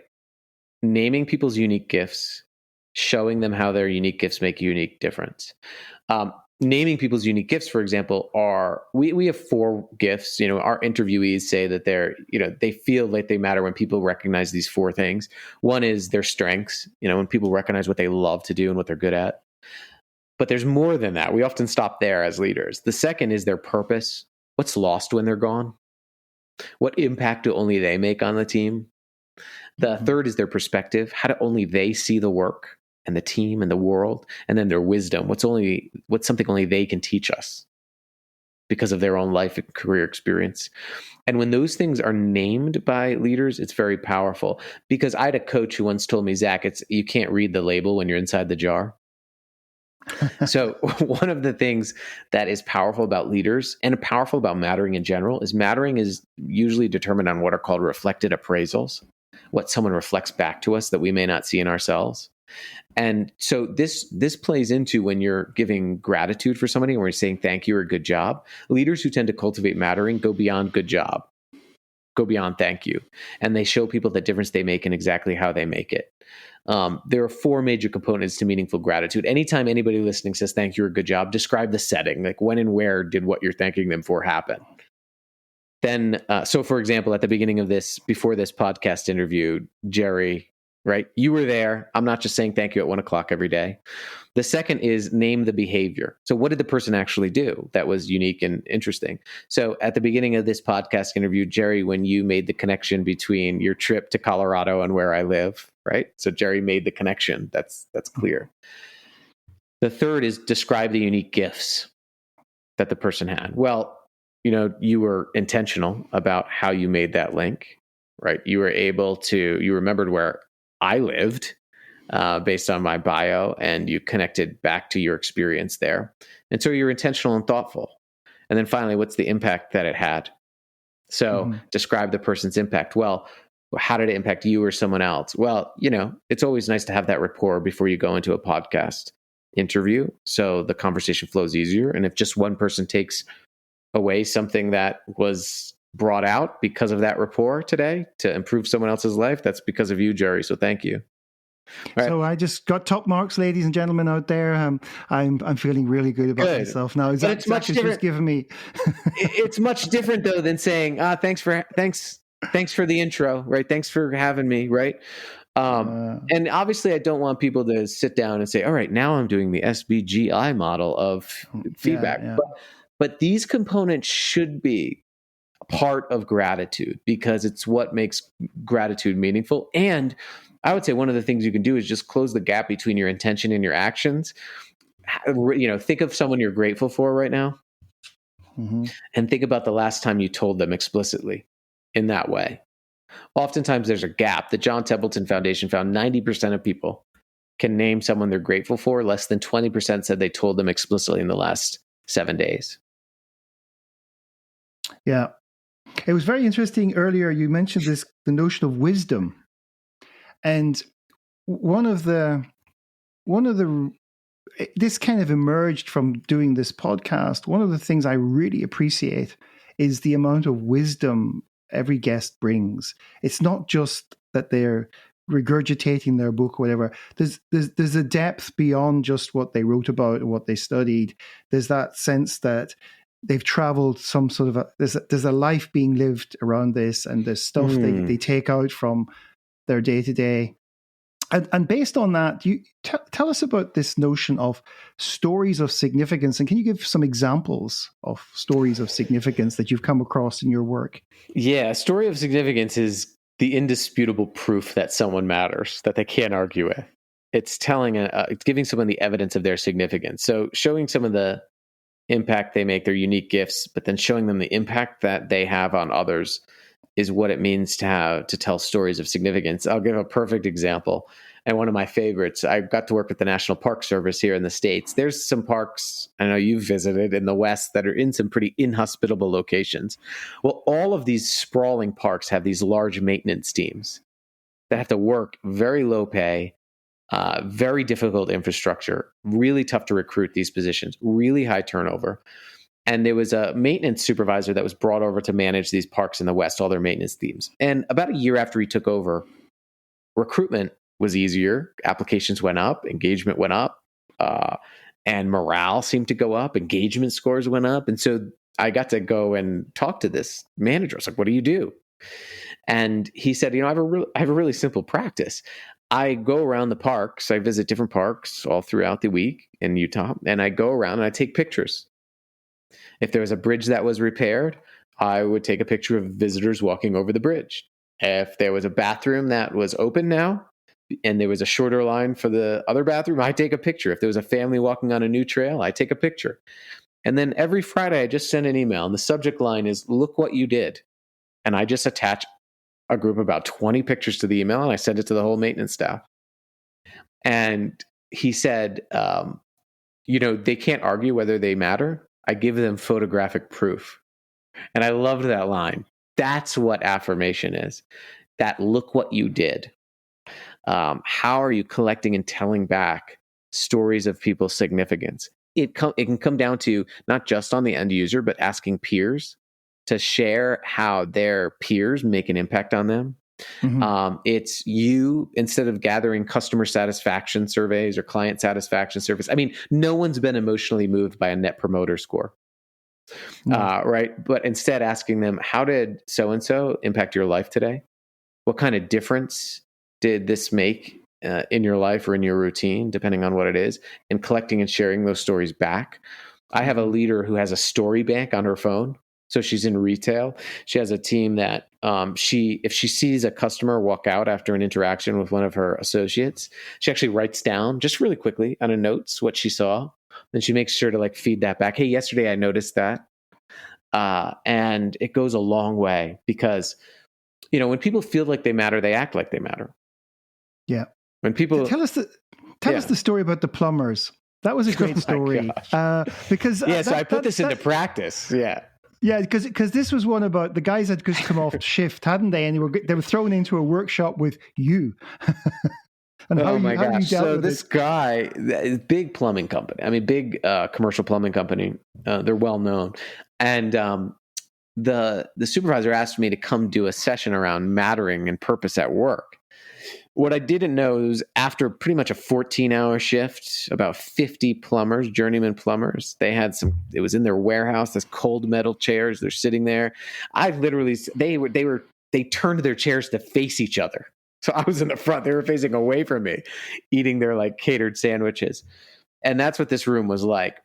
Naming people's unique gifts, showing them how their unique gifts make a unique difference. Naming people's unique gifts, for example, we have 4 gifts. Our interviewees say that they feel like they matter when people recognize these 4 things. One is their strengths, when people recognize what they love to do and what they're good at. But there's more than that. We often stop there as leaders. The second is their purpose. What's lost when they're gone? What impact do only they make on the team? The third is their perspective. How do only they see the work and the team and the world? And then their wisdom. What's something only they can teach us because of their own life and career experience? And when those things are named by leaders, it's very powerful. Because I had a coach who once told me, Zach, you can't read the label when you're inside the jar. So one of the things that is powerful about leaders and powerful about mattering in general is mattering is usually determined on what are called reflected appraisals, what someone reflects back to us that we may not see in ourselves. And so this plays into when you're giving gratitude for somebody or you're saying thank you or good job. Leaders who tend to cultivate mattering go beyond good job, go beyond thank you. And they show people the difference they make and exactly how they make it. There are 4 major components to meaningful gratitude. Anytime anybody listening says thank you or good job, describe the setting, like when and where did what you're thanking them for happen. Then, so for example, at the beginning of before this podcast interview, Jerry, right? You were there. I'm not just saying thank you at 1:00 every day. The second is name the behavior. So what did the person actually do that was unique and interesting? So at the beginning of this podcast interview, Jerry, when you made the connection between your trip to Colorado and where I live, right? So Jerry made the connection. That's clear. The third is describe the unique gifts that the person had. Well, you were intentional about how you made that link, right? You remembered where I lived based on my bio, and you connected back to your experience there. And so you're intentional and thoughtful. And then finally, what's the impact that it had? So describe the person's impact. Well, how did it impact you or someone else? Well, it's always nice to have that rapport before you go into a podcast interview, so the conversation flows easier. And if just one person takes away something that was brought out because of that rapport today to improve someone else's life, that's because of you, Jerry. So thank you. Right. So I just got top marks, ladies and gentlemen out there. I'm feeling really good about myself now. But it's much different. Giving me. It's much different though than saying, thanks for the intro, right? Thanks for having me, right? And obviously I don't want people to sit down and say, all right, now I'm doing the SBGI model of feedback. Yeah. But these components should be part of gratitude because it's what makes gratitude meaningful. And I would say one of the things you can do is just close the gap between your intention and your actions. Think of someone you're grateful for right now and think about the last time you told them explicitly in that way. Oftentimes there's a gap. The John Templeton Foundation found 90% of people can name someone they're grateful for. Less than 20% said they told them explicitly in the last 7 days. Yeah. It was very interesting earlier. You mentioned the notion of wisdom. And one of the this kind of emerged from doing this podcast. One of the things I really appreciate is the amount of wisdom every guest brings. It's not just that they're regurgitating their book or whatever. There's a depth beyond just what they wrote about and what they studied. There's that sense that they've traveled some sort of there's a life being lived around this, and there's stuff they take out from their day-to-day. And based on that, you tell us about this notion of stories of significance. And can you give some examples of stories of significance that you've come across in your work? Yeah, a story of significance is the indisputable proof that someone matters, that they can't argue with. It's it's giving someone the evidence of their significance. So showing some of the impact they make, their unique gifts, but then showing them the impact that they have on others is what it means to tell stories of significance. I'll give a perfect example. And one of my favorites, I got to work with the National Park Service here in the States. There's some parks I know you've visited in the West that are in some pretty inhospitable locations. Well, all of these sprawling parks have these large maintenance teams that have to work very low pay, very difficult infrastructure, really tough to recruit these positions, really high turnover. And there was a maintenance supervisor that was brought over to manage these parks in the West, all their maintenance teams. And about a year after he took over, recruitment was easier. Applications went up, engagement went up, and morale seemed to go up. Engagement scores went up. And so I got to go and talk to this manager. I was like, what do you do? And he said, I have a really simple practice. I go around the parks. I visit different parks all throughout the week in Utah, and I go around and I take pictures. If there was a bridge that was repaired, I would take a picture of visitors walking over the bridge. If there was a bathroom that was open now, and there was a shorter line for the other bathroom, I take a picture. If there was a family walking on a new trail, I take a picture. And then every Friday, I just send an email, and the subject line is, look what you did. And I just attach a group of about 20 pictures to the email, and I send it to the whole maintenance staff. And he said, they can't argue whether they matter. I give them photographic proof. And I loved that line. That's what affirmation is. That look what you did. How are you collecting and telling back stories of people's significance? It can come down to not just on the end user, but asking peers to share how their peers make an impact on them. Mm-hmm. It's you, instead of gathering customer satisfaction surveys or client satisfaction surveys. I mean, no one's been emotionally moved by a net promoter score, right? But instead asking them, how did so-and-so impact your life today? What kind of difference did this make in your life or in your routine, depending on what it is, and collecting and sharing those stories back. I have a leader who has a story bank on her phone. So she's in retail. She has a team that if she sees a customer walk out after an interaction with one of her associates, she actually writes down just really quickly on a notes what she saw. Then she makes sure to feed that back. Hey, yesterday I noticed that. And it goes a long way because, when people feel like they matter, they act like they matter. Yeah. When people tell us the story about the plumbers. That was a great story. Because so I put this into practice. Yeah. Yeah, because this was one about the guys had just come off shift, hadn't they? And they were thrown into a workshop with you. And how you dealt with so this guy, big plumbing company. Big commercial plumbing company. They're well known. And the supervisor asked me to come do a session around mattering and purpose at work. What I didn't know is after pretty much a 14-hour shift, about 50 plumbers, journeyman plumbers, it was in their warehouse, this cold metal chairs, they're sitting there. They turned their chairs to face each other. So I was in the front, they were facing away from me, eating their catered sandwiches. And that's what this room was like.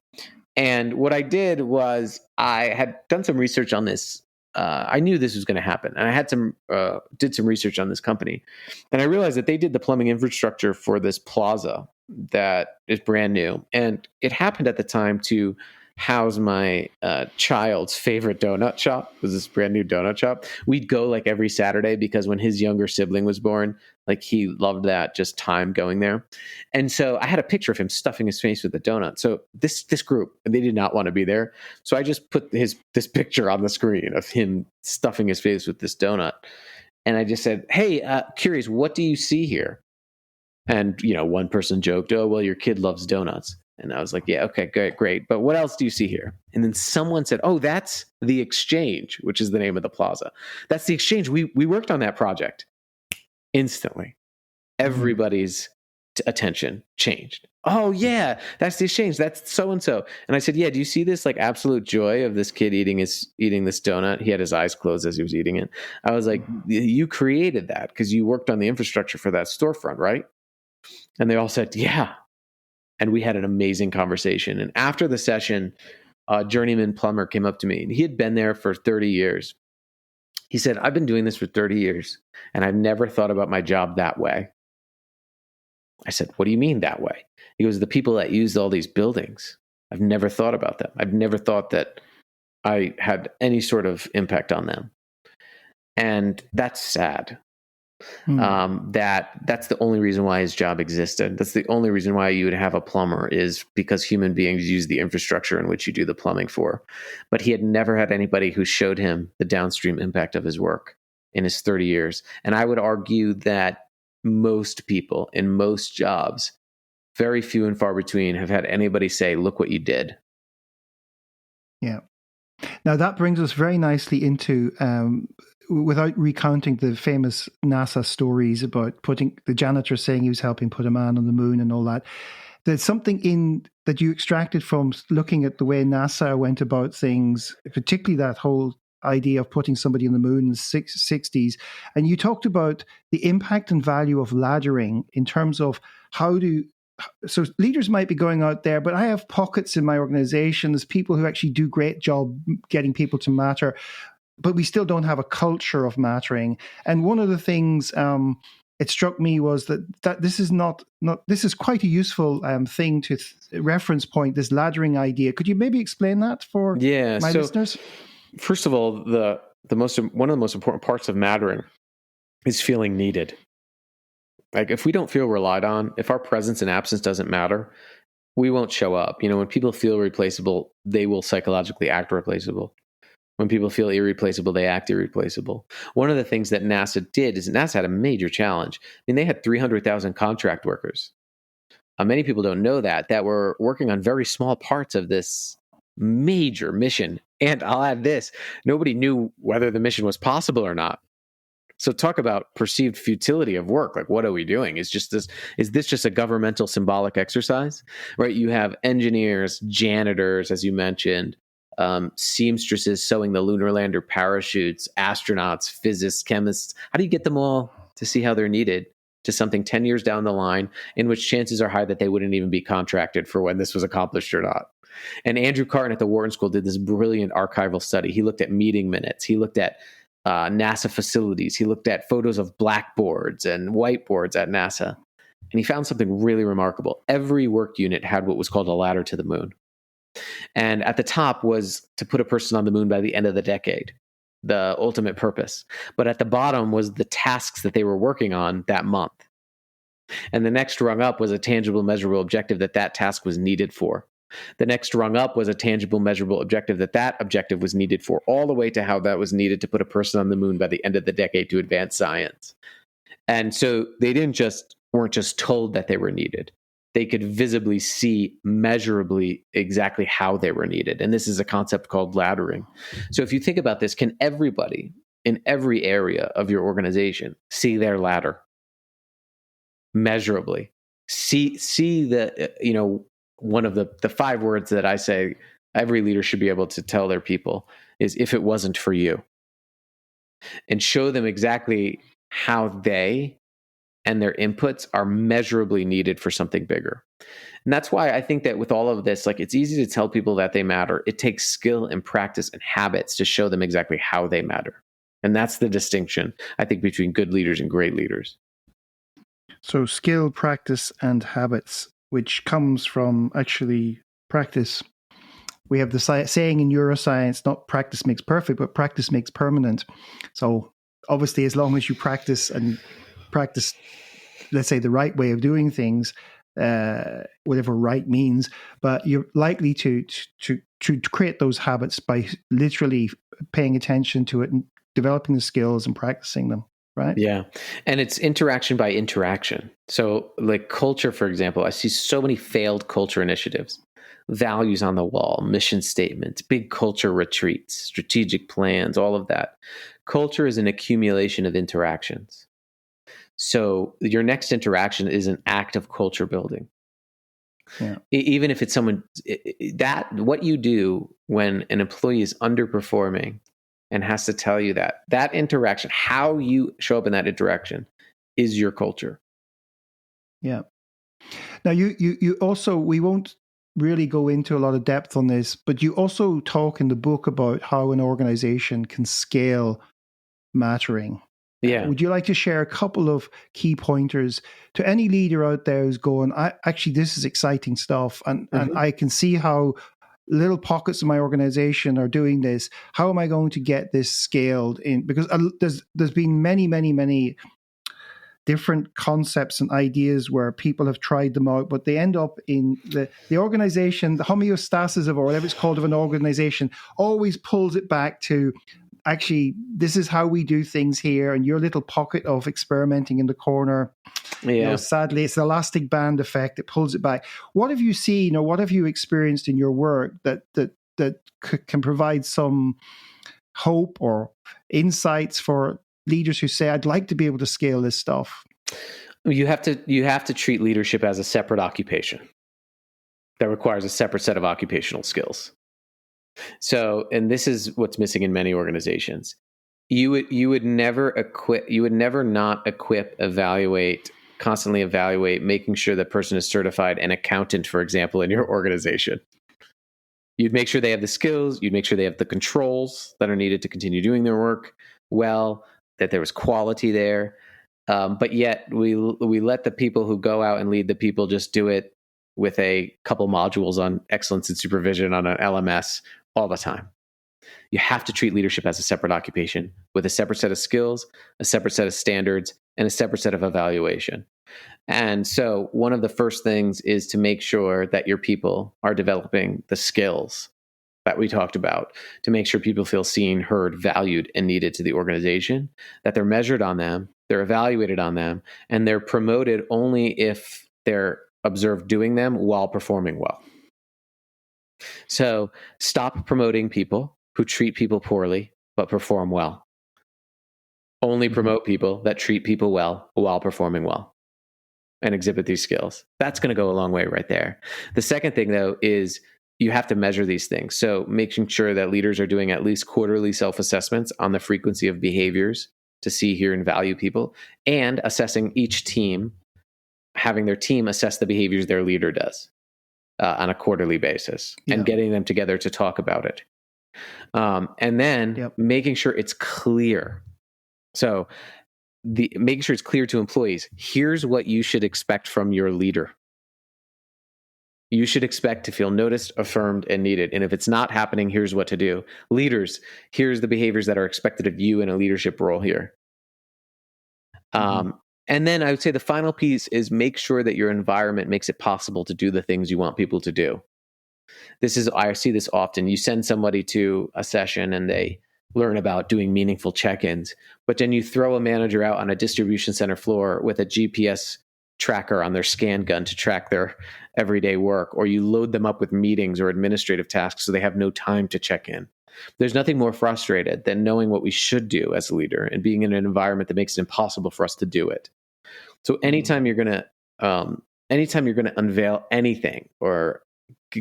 And what I did was I had done some research on this. I knew this was going to happen, and I had did some research on this company, and I realized that they did the plumbing infrastructure for this plaza that is brand new, and it happened at the time to house my child's favorite donut shop. It was this brand new donut shop. We'd go every Saturday because when his younger sibling was born, he loved that just time going there. And so I had a picture of him stuffing his face with the donut. So this group, they did not want to be there. So I just put this picture on the screen of him stuffing his face with this donut. And I just said, hey, curious, what do you see here? And, one person joked, oh, well, your kid loves donuts. And I was like, yeah, okay, great. But what else do you see here? And then someone said, oh, that's the Exchange, which is the name of the plaza. That's the Exchange. We worked on that project. Instantly, everybody's attention changed. Oh, yeah, that's the Exchange. That's so-and-so. And I said, yeah, do you see this absolute joy of this kid eating this donut? He had his eyes closed as he was eating it. I was like, you created that because you worked on the infrastructure for that storefront, right? And they all said, yeah. And we had an amazing conversation. And after the session, a journeyman plumber came up to me. And he had been there for 30 years. He said, I've been doing this for 30 years, and I've never thought about my job that way. I said, what do you mean that way? He goes, the people that used all these buildings, I've never thought about them. I've never thought that I had any sort of impact on them. And that's sad. Hmm. That's the only reason why his job existed. That's the only reason why you would have a plumber, is because human beings use the infrastructure in which you do the plumbing for. But he had never had anybody who showed him the downstream impact of his work in his 30 years. And I would argue that most people in most jobs, very few and far between, have had anybody say, look what you did. Yeah. Now that brings us very nicely into, without recounting the famous NASA stories about putting the janitor saying he was helping put a man on the moon and all that, there's something in that you extracted from looking at the way NASA went about things, particularly that whole idea of putting somebody on the moon in the 60s. And you talked about the impact and value of laddering in terms of how do so leaders might be going out there, but I have pockets in my organization. There's people who actually do great job getting people to matter, but we still don't have a culture of mattering. And one of the things it struck me was that this is not this is quite a useful thing to reference point, this laddering idea. Could you maybe explain that for my listeners? First of all, one of the most important parts of mattering is feeling needed. Like, if we don't feel relied on, if our presence and absence doesn't matter, we won't show up. When people feel replaceable, they will psychologically act replaceable. When people feel irreplaceable, they act irreplaceable. One of the things that NASA did is NASA had a major challenge. They had 300,000 contract workers. Many people don't know that were working on very small parts of this major mission. And I'll add this, nobody knew whether the mission was possible or not. So talk about perceived futility of work. Like, what are we doing? Is this just a governmental symbolic exercise? Right? You have engineers, janitors, as you mentioned, seamstresses sewing the lunar lander parachutes, astronauts, physicists, chemists. How do you get them all to see how they're needed to something 10 years down the line, in which chances are high that they wouldn't even be contracted for when this was accomplished or not? And Andrew Carton at the Wharton School did this brilliant archival study. He looked at meeting minutes. He looked at NASA facilities. He looked at photos of blackboards and whiteboards at NASA. And he found something really remarkable. Every work unit had what was called a ladder to the moon. And at the top was to put a person on the moon by the end of the decade, the ultimate purpose. But at the bottom was the tasks that they were working on that month. And the next rung up was a tangible, measurable objective that task was needed for. The next rung up was a tangible, measurable objective that objective was needed for, all the way to how that was needed to put a person on the moon by the end of the decade to advance science. And so they weren't just told that they were needed. They could visibly see measurably exactly how they were needed. And this is a concept called laddering. So if you think about this, can everybody in every area of your organization see their ladder measurably? See the, one of the 5 words that I say every leader should be able to tell their people is, if it wasn't for you, and show them exactly how they and their inputs are measurably needed for something bigger. And that's why I think that with all of this, like, it's easy to tell people that they matter. It takes skill and practice and habits to show them exactly how they matter. And that's the distinction, I think, between good leaders and great leaders. So skill, practice, and habits, which comes from actually practice. We have the saying in neuroscience, not practice makes perfect, but practice makes permanent. So obviously, as long as you practice, let's say, the right way of doing things, whatever right means, but you're likely to create those habits by literally paying attention to it and developing the skills and practicing them. Right? Yeah. And it's interaction by interaction. So, like, culture, for example, I see so many failed culture initiatives, values on the wall, mission statements, big culture retreats, strategic plans, all of that. Culture is an accumulation of interactions. So your next interaction is an act of culture building. Yeah. Even if it's someone what you do when an employee is underperforming and has to tell you that interaction, how you show up in that interaction, is your culture. Yeah. Now you also, we won't really go into a lot of depth on this, but you also talk in the book about how an organization can scale mattering. Yeah. Would you like to share a couple of key pointers to any leader out there who's going, actually, this is exciting stuff, and I can see how little pockets of my organization are doing this. How am I going to get this scaled in? Because there's been many different concepts and ideas where people have tried them out, but they end up in the organization, the homeostasis of, or whatever it's called, of an organization always pulls it back to, actually, this is how we do things here, and your little pocket of experimenting in the corner. Yeah. Sadly, it's the elastic band effect. It pulls it back. What have you seen, or what have you experienced in your work that can provide some hope or insights for leaders who say, I'd like to be able to scale this stuff? You have to treat leadership as a separate occupation that requires a separate set of occupational skills. So, and this is what's missing in many organizations. You would never not equip, evaluate, constantly evaluate, making sure that person is certified an accountant, for example, in your organization. You'd make sure they have the skills, you'd make sure they have the controls that are needed to continue doing their work well, that there was quality there. But yet we let the people who go out and lead the people just do it with a couple modules on excellence and supervision on an LMS all the time. You have to treat leadership as a separate occupation with a separate set of skills, a separate set of standards, and a separate set of evaluation. And so one of the first things is to make sure that your people are developing the skills that we talked about, to make sure people feel seen, heard, valued, and needed to the organization, that they're measured on them, they're evaluated on them, and they're promoted only if they're observed doing them while performing well. So stop promoting people who treat people poorly but perform well. Only promote people that treat people well while performing well and exhibit these skills. That's going to go a long way right there. The second thing, though, is you have to measure these things. So making sure that leaders are doing at least quarterly self-assessments on the frequency of behaviors to see, hear, and value people, and assessing each team, having their team assess the behaviors their leader does on a quarterly basis, and getting them together to talk about it. And then making sure it's clear. So making sure it's clear to employees, here's what you should expect from your leader. You should expect to feel noticed, affirmed, and needed. And if it's not happening, here's what to do. Leaders, here's the behaviors that are expected of you in a leadership role here. And then I would say the final piece is make sure that your environment makes it possible to do the things you want people to do. I see this often. You send somebody to a session and they learn about doing meaningful check-ins, but then you throw a manager out on a distribution center floor with a GPS tracker on their scan gun to track their everyday work, or you load them up with meetings or administrative tasks so they have no time to check in. There's nothing more frustrated than knowing what we should do as a leader and being in an environment that makes it impossible for us to do it. So anytime you're going to unveil anything or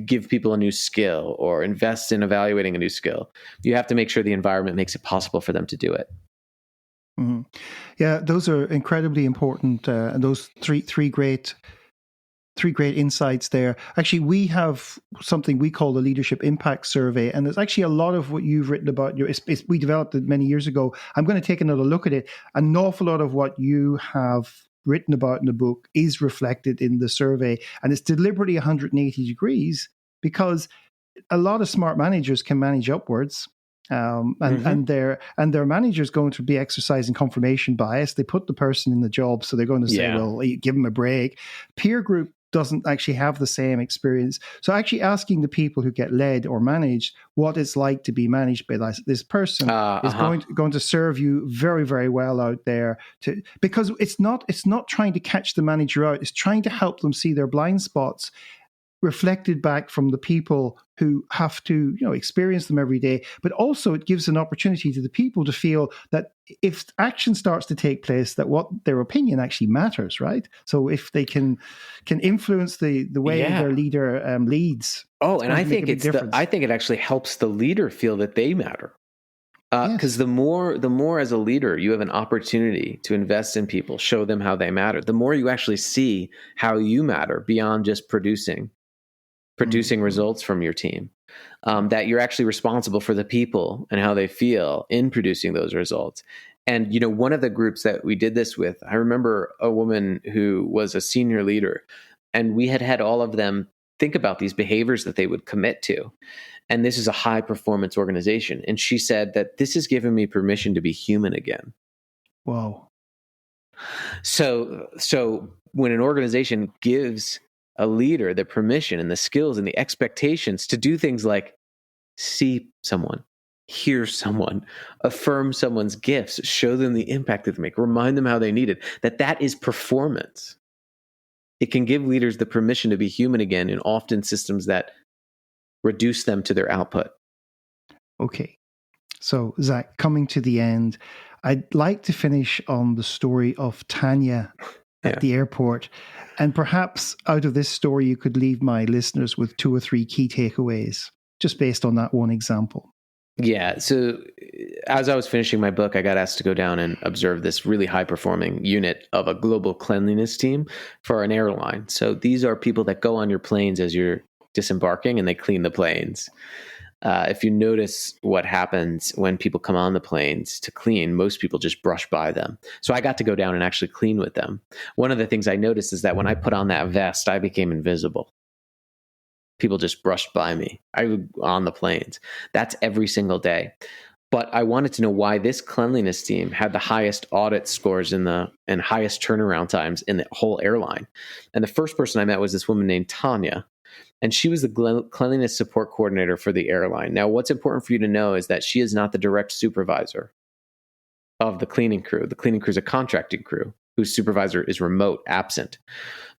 give people a new skill or invest in evaluating a new skill, you have to make sure the environment makes it possible for them to do it. Mm-hmm. Yeah, those are incredibly important. And those three great insights there. Actually, we have something we call the Leadership Impact Survey, and there's actually a lot of what you've written about. We developed it many years ago. I'm going to take another look at it. An awful lot of what you have written about in the book is reflected in the survey, and it's deliberately 180 degrees because a lot of smart managers can manage upwards. And their manager's going to be exercising confirmation bias. They put the person in the job, so they're going to say, well, give them a break. Peer group doesn't actually have the same experience. So actually asking the people who get led or managed what it's like to be managed by this person is going to serve you very, very well out there, because it's not trying to catch the manager out. It's trying to help them see their blind spots reflected back from the people who have to, experience them every day. But also it gives an opportunity to the people to feel that if action starts to take place, that what their opinion actually matters, right? So if they can influence the way their leader leads. And I think it actually helps the leader feel that they matter. Because the more as a leader you have an opportunity to invest in people, show them how they matter, the more you actually see how you matter beyond just producing results from your team, that you're actually responsible for the people and how they feel in producing those results. And, one of the groups that we did this with, I remember a woman who was a senior leader, and we had all of them think about these behaviors that they would commit to. And this is a high performance organization. And she said that this has given me permission to be human again. Wow. So when an organization gives a leader the permission and the skills and the expectations to do things like see someone, hear someone, affirm someone's gifts, show them the impact that they make, remind them how they need it, that is performance. It can give leaders the permission to be human again in often systems that reduce them to their output. Okay. So, Zach, coming to the end, I'd like to finish on the story of Tanya at the airport. And perhaps out of this story, you could leave my listeners with 2 or 3 key takeaways, just based on that one example. Yeah. So as I was finishing my book, I got asked to go down and observe this really high-performing unit of a global cleanliness team for an airline. So these are people that go on your planes as you're disembarking, and they clean the planes. If you notice what happens when people come on the planes to clean, most people just brush by them. So I got to go down and actually clean with them. One of the things I noticed is that when I put on that vest, I became invisible. People just brushed by me. I was on the planes. That's every single day. But I wanted to know why this cleanliness team had the highest audit scores and highest turnaround times in the whole airline. And the first person I met was this woman named Tanya. And she was the cleanliness support coordinator for the airline. Now, what's important for you to know is that she is not the direct supervisor of the cleaning crew. The cleaning crew is a contracted crew whose supervisor is remote, absent.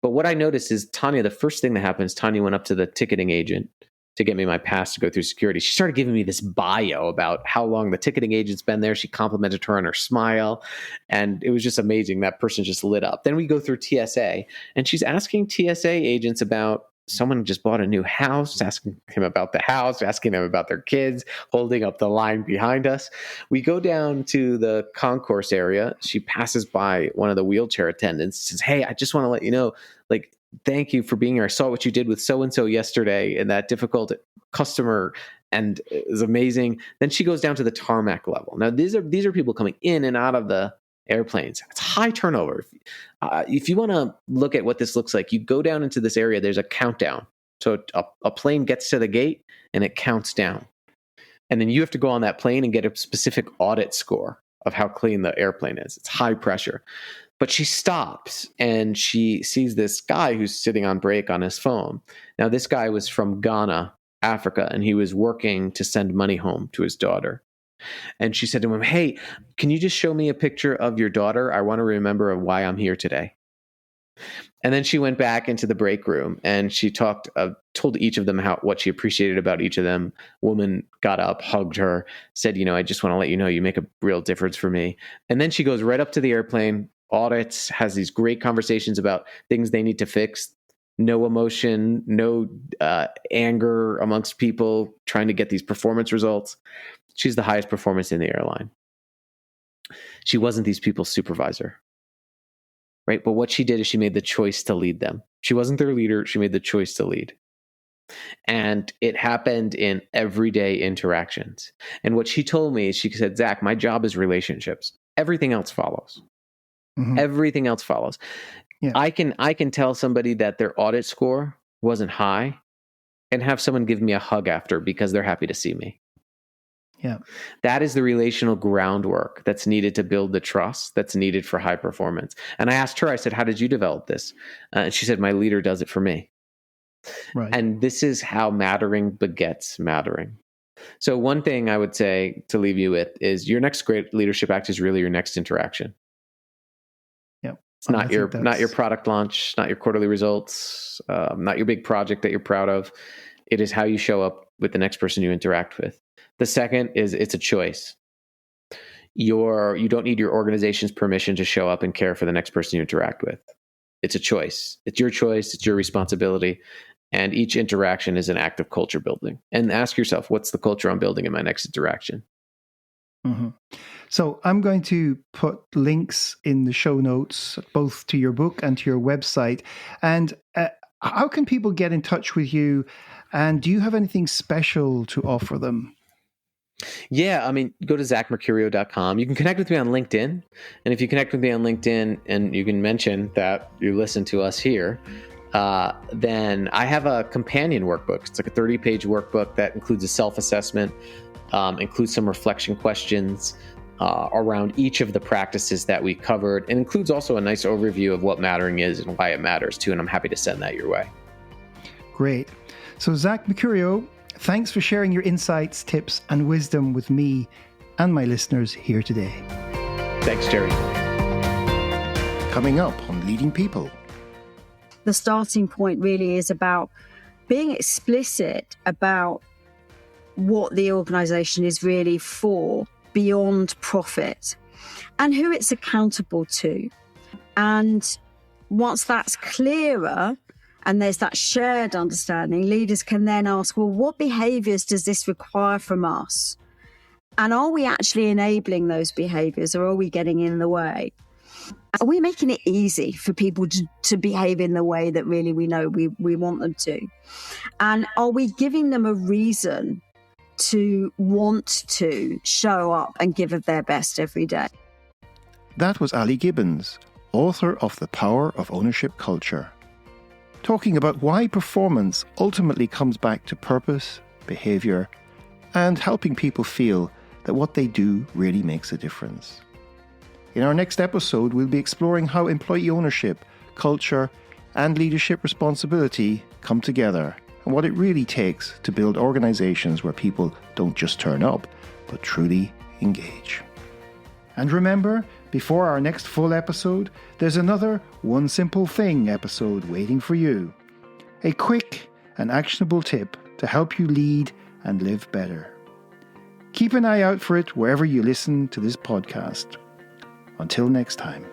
But what I noticed is Tanya, the first thing that happens, Tanya went up to the ticketing agent to get me my pass to go through security. She started giving me this bio about how long the ticketing agent's been there. She complimented her on her smile. And it was just amazing. That person just lit up. Then we go through TSA, and she's asking TSA agents about someone just bought a new house, asking him about the house, asking them about their kids, holding up the line behind us. We go down to the concourse area. She passes by one of the wheelchair attendants, says, "Hey, I just want to let you know, thank you for being here. I saw what you did with so-and-so yesterday and that difficult customer, and it was amazing." Then she goes down to the tarmac level. Now, these are people coming in and out of the airplanes. It's high turnover. If you want to look at what this looks like, you go down into this area, there's a countdown. So a plane gets to the gate and it counts down. And then you have to go on that plane and get a specific audit score of how clean the airplane is. It's high pressure. But she stops and she sees this guy who's sitting on break on his phone. Now, this guy was from Ghana, Africa, and he was working to send money home to his daughter. And she said to him, "Hey, can you just show me a picture of your daughter? I want to remember why I'm here today." And then she went back into the break room and she told each of them what she appreciated about each of them. Woman got up, hugged her, said, "I just want to let you know you make a real difference for me." And then she goes right up to the airplane, audits, has these great conversations about things they need to fix. No emotion, no anger amongst people trying to get these performance results. She's the highest performance in the airline. She wasn't these people's supervisor, right? But what she did is she made the choice to lead them. She wasn't their leader. She made the choice to lead. And it happened in everyday interactions. And what she told me is she said, "Zach, my job is relationships. Everything else follows." Mm-hmm. Everything else follows. Yeah. I can tell somebody that their audit score wasn't high and have someone give me a hug after because they're happy to see me. Yeah. That is the relational groundwork that's needed to build the trust that's needed for high performance. And I asked her, I said, "How did you develop this?" And she said, "My leader does it for me." Right. And this is how mattering begets mattering. So one thing I would say to leave you with is your next great leadership act is really your next interaction. Yep. It's not your product launch, not your quarterly results, not your big project that you're proud of. It is how you show up with the next person you interact with. The second is it's a choice. You don't need your organization's permission to show up and care for the next person you interact with. It's a choice. It's your choice. It's your responsibility. And each interaction is an act of culture building. And ask yourself, what's the culture I'm building in my next interaction? Mm-hmm. So I'm going to put links in the show notes, both to your book and to your website. And how can people get in touch with you? And do you have anything special to offer them? Yeah, go to zachmercurio.com. You can connect with me on LinkedIn. And if you connect with me on LinkedIn and you can mention that you listen to us here, then I have a companion workbook. It's like a 30-page workbook that includes a self-assessment, includes some reflection questions around each of the practices that we covered, and includes also a nice overview of what mattering is and why it matters too. And I'm happy to send that your way. Great. So Zach Mercurio, thanks for sharing your insights, tips, and wisdom with me and my listeners here today. Thanks, Jerry. Coming up on Leading People. The starting point really is about being explicit about what the organisation is really for beyond profit and who it's accountable to. And once that's clearer and there's that shared understanding, leaders can then ask, well, what behaviours does this require from us? And are we actually enabling those behaviours, or are we getting in the way? Are we making it easy for people to behave in the way that really we know we want them to? And are we giving them a reason to want to show up and give of their best every day? That was Ali Gibbons, author of The Power of Ownership Culture, talking about why performance ultimately comes back to purpose, behaviour, and helping people feel that what they do really makes a difference. In our next episode, we'll be exploring how employee ownership, culture, and leadership responsibility come together, and what it really takes to build organizations where people don't just turn up, but truly engage. And remember, before our next full episode, there's another One Simple Thing episode waiting for you. A quick and actionable tip to help you lead and live better. Keep an eye out for it wherever you listen to this podcast. Until next time.